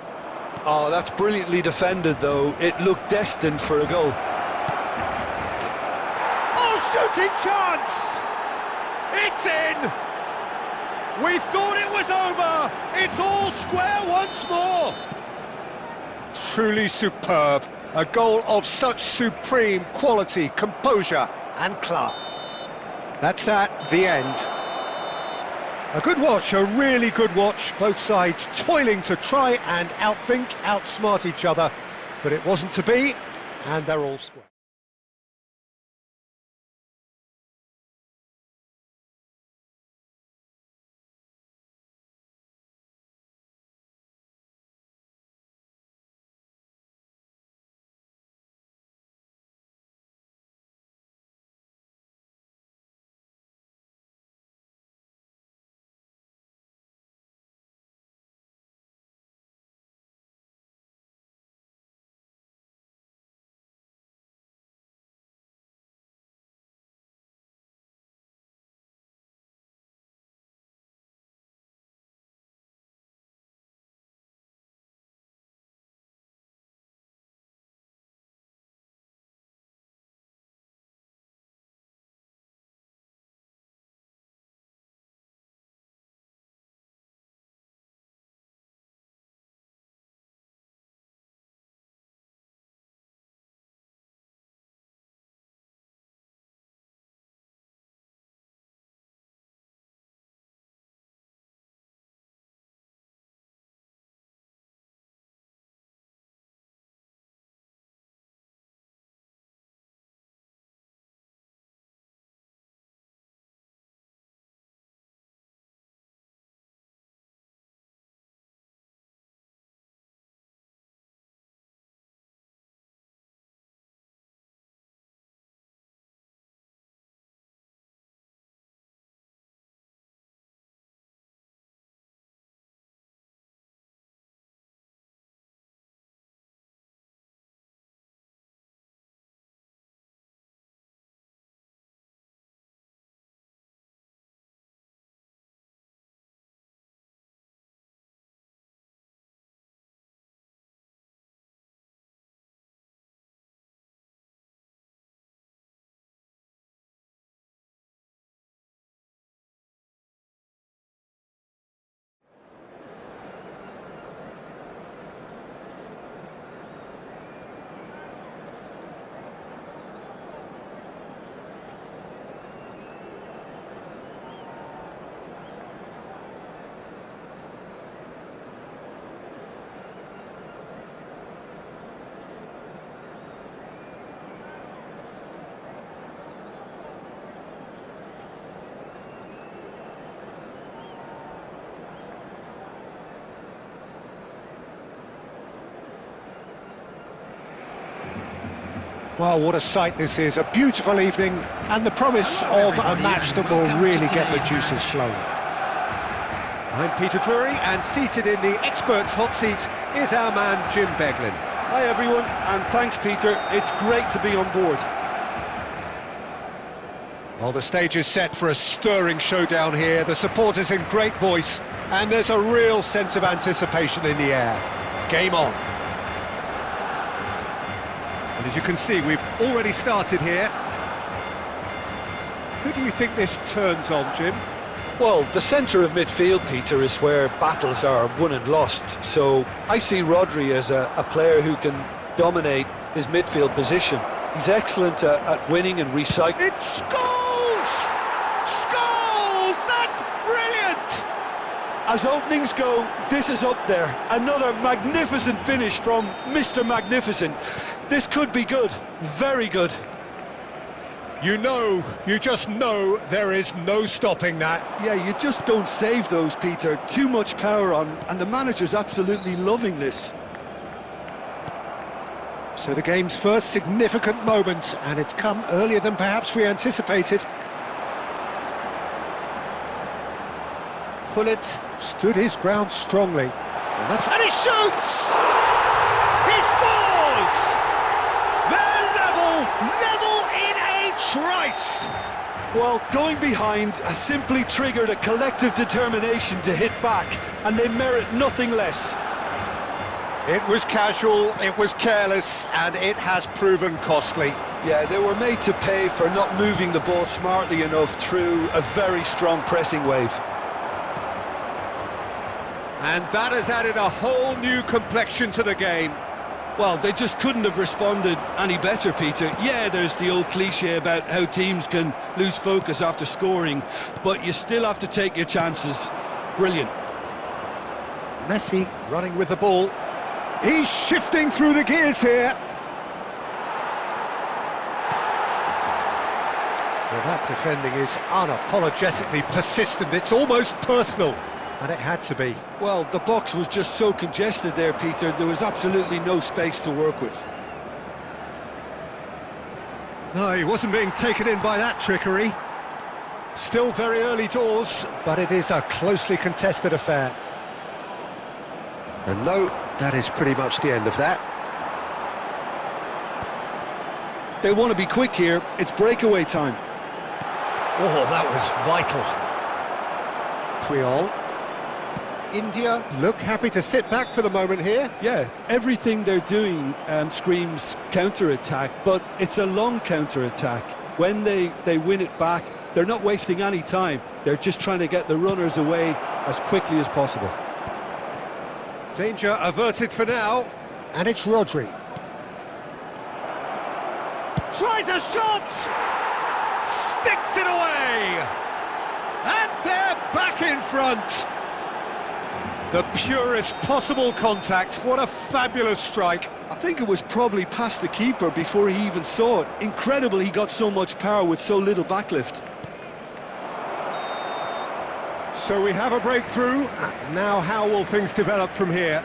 Oh, that's brilliantly defended, though. It looked destined for a goal. Oh, shooting chance! It's in! We thought it was over! It's all square once more! Truly superb. A goal of such supreme quality, composure and class. That's that, the end. A good watch, a really good watch. Both sides toiling to try and outthink, outsmart each other. But it wasn't to be, and they're all square. Well, what a sight this is, a beautiful evening, and the promise of a match that will really get the juices flowing. I'm Peter Drury, and seated in the experts' hot seat is our man Jim Beglin. Hi everyone, and thanks Peter, it's great to be on board. Well, the stage is set for a stirring showdown here, the supporters in great voice, and there's a real sense of anticipation in the air. Game on. And as you can see, we've already started here. Who do you think this turns on, Jim? Well, the centre of midfield, Peter, is where battles are won and lost. So I see Rodri as a player who can dominate his midfield position. He's excellent at winning and recycling. It scores! Scores! That's brilliant! As openings go, this is up there. Another magnificent finish from Mr. Magnificent. This could be good, very good. You just know there is no stopping that. Yeah, you just don't save those, Peter. Too much power on, and the manager's absolutely loving this. So the game's first significant moment, and it's come earlier than perhaps we anticipated. Gullit stood his ground strongly. And he shoots! He scores! They're level in a trice! Well, going behind has simply triggered a collective determination to hit back, and they merit nothing less. It was casual, it was careless, and it has proven costly. Yeah, they were made to pay for not moving the ball smartly enough through a very strong pressing wave. And that has added a whole new complexion to the game. Well, they just couldn't have responded any better, Peter. Yeah, there's the old cliche about how teams can lose focus after scoring, but you still have to take your chances. Brilliant. Messi running with the ball. He's shifting through the gears here. Well, that defending is unapologetically persistent. It's almost personal. And it had to be. Well, the box was just so congested there, Peter. There was absolutely no space to work with. No, he wasn't being taken in by that trickery. Still very early doors, but it is a closely contested affair. And no, that is pretty much the end of that. They want to be quick here. It's breakaway time. Oh, that was vital. Triol. India look happy to sit back for the moment here. Yeah, everything they're doing screams counter-attack, but it's a long counter-attack. When they win it back, they're not wasting any time. They're just trying to get the runners away as quickly as possible. Danger averted for now. And it's Rodri. Tries a shot! Sticks it away! And they're back in front! The purest possible contact. What a fabulous strike. I think it was probably past the keeper before he even saw it. Incredible he got so much power with so little backlift. So we have a breakthrough. Now how will things develop from here?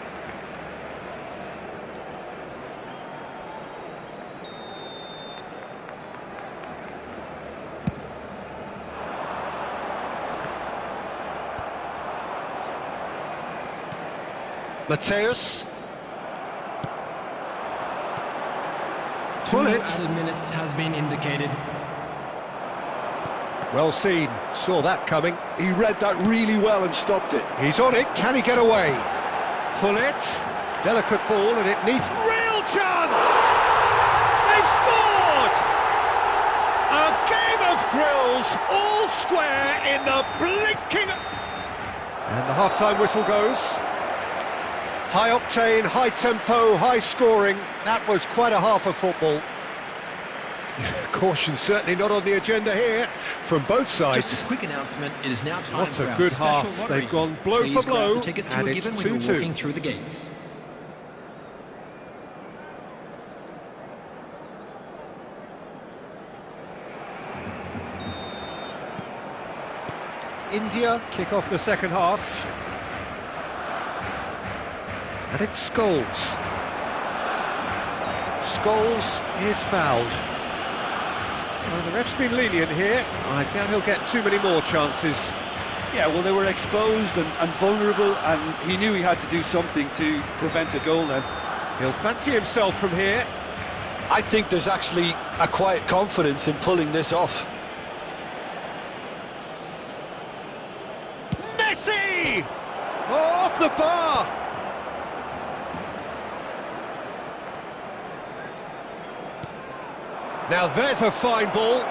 Mateus. Two added minutes has been indicated. Well seen, saw that coming. He read that really well and stopped it. He's on it, can he get away? Gullit, delicate ball and it needs... Real chance! They've scored! A game of thrills, all square in the blinking... And the half-time whistle goes. High octane, high tempo, high scoring. That was quite a half of football. Caution certainly not on the agenda here from both sides. Just a quick announcement, it is now time What for a our good special half. lottery. They've gone blow Please for grab blow, the tickets you and were it's given when you were 2-2. walking through the gates. India kick off the second half. And it's Scholes. Scholes is fouled. Well, the ref's been lenient here. I doubt he'll get too many more chances. Yeah, well, they were exposed and vulnerable, and he knew he had to do something to prevent a goal then. He'll fancy himself from here. I think there's actually a quiet confidence in pulling this off. Messi! Oh, off the bar! Now there's a fine ball.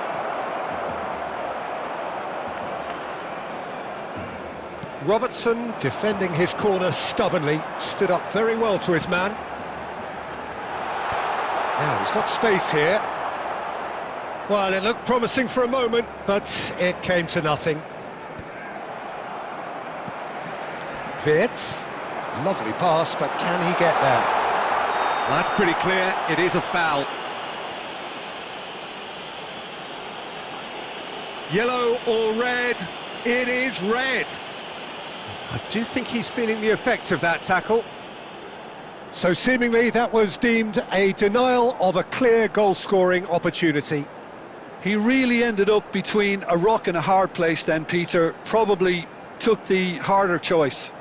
Robertson, defending his corner stubbornly, stood up very well to his man. Now he's got space here. Well, it looked promising for a moment, but it came to nothing. Wirtz, lovely pass, but can he get there? Well, that's pretty clear, it is a foul. Yellow or red? It is red. I do think he's feeling the effects of that tackle. So seemingly that was deemed a denial of a clear goal-scoring opportunity. He really ended up between a rock and a hard place then, Peter. Probably took the harder choice.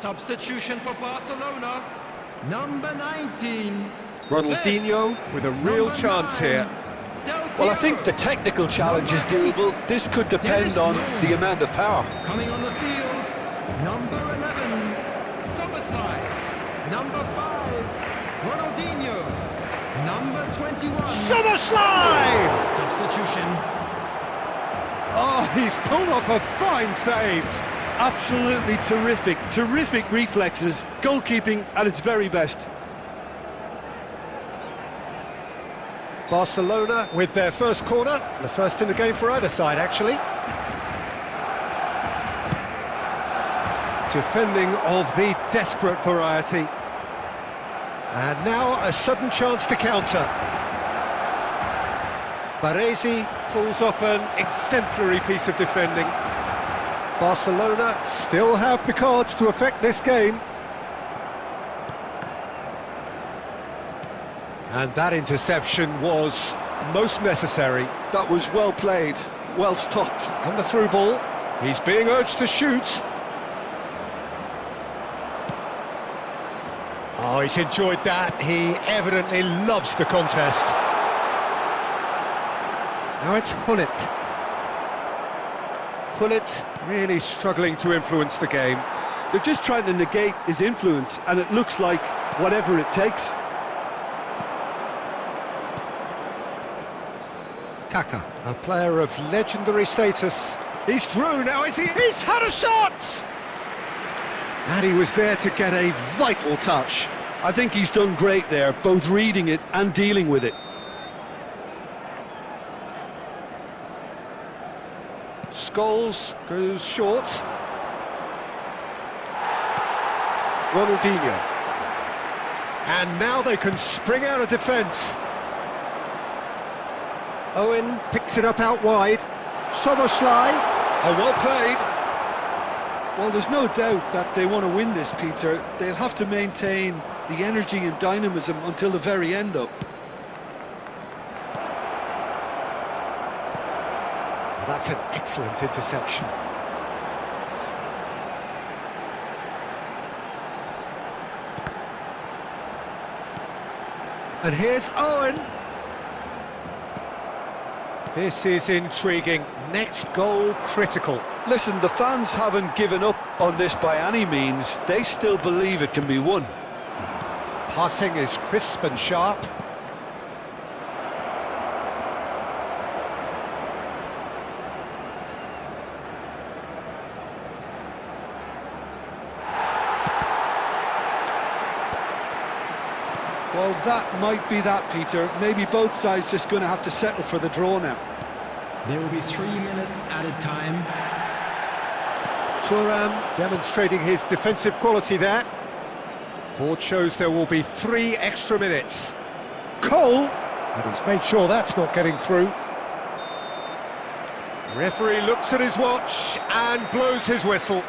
Substitution for Barcelona, number 19. Ronaldinho with a real chance here. Well, I think the technical challenge is doable. This could depend on the amount of power. Coming on the field, number 11, Soboslai. Number 5, Ronaldinho. Number 21. Soboslai! Substitution. Oh, he's pulled off a fine save. Absolutely terrific reflexes, goalkeeping at its very best. Barcelona with their first corner, the first in the game for either side, actually. Defending of the desperate variety. And now a sudden chance to counter. Baresi pulls off an exemplary piece of defending. Barcelona still have the cards to affect this game. And that interception was most necessary. That was well played, well stopped. And the through ball, he's being urged to shoot. Oh, he's enjoyed that. He evidently loves the contest. Now it's Hullet. Hullet really struggling to influence the game. They're just trying to negate his influence, and it looks like whatever it takes. Kaka, a player of legendary status. He's through now, is he? He's had a shot! And he was there to get a vital touch. I think he's done great there, both reading it and dealing with it. Scholes goes short. Ronaldinho. And now they can spring out of defence. Owen picks it up out wide. Soboslai. Oh, well played. Well, there's no doubt that they want to win this, Peter. They'll have to maintain the energy and dynamism until the very end, though. That's an excellent interception. And here's Owen. This is intriguing. Next goal critical. Listen, the fans haven't given up on this by any means. They still believe it can be won. Passing is crisp and sharp. Well, that might be that, Peter. Maybe both sides just going to have to settle for the draw now. There will be 3 minutes added time. Thuram demonstrating his defensive quality there. Board shows there will be 3 extra minutes. Cole, and he's made sure that's not getting through. Referee looks at his watch and blows his whistle.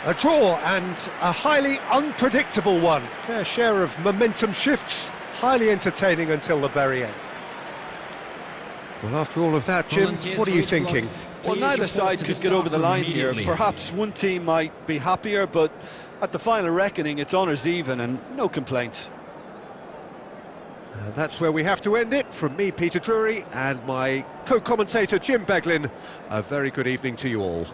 A draw, and a highly unpredictable one. Fair share of momentum shifts, highly entertaining until the very end. Well, after all of that, Jim, what are you thinking? Well, neither side could get over the line here. Perhaps one team might be happier, but at the final reckoning, it's honours even and no complaints. And that's where we have to end it. From me, Peter Drury, and my co-commentator, Jim Beglin, a very good evening to you all.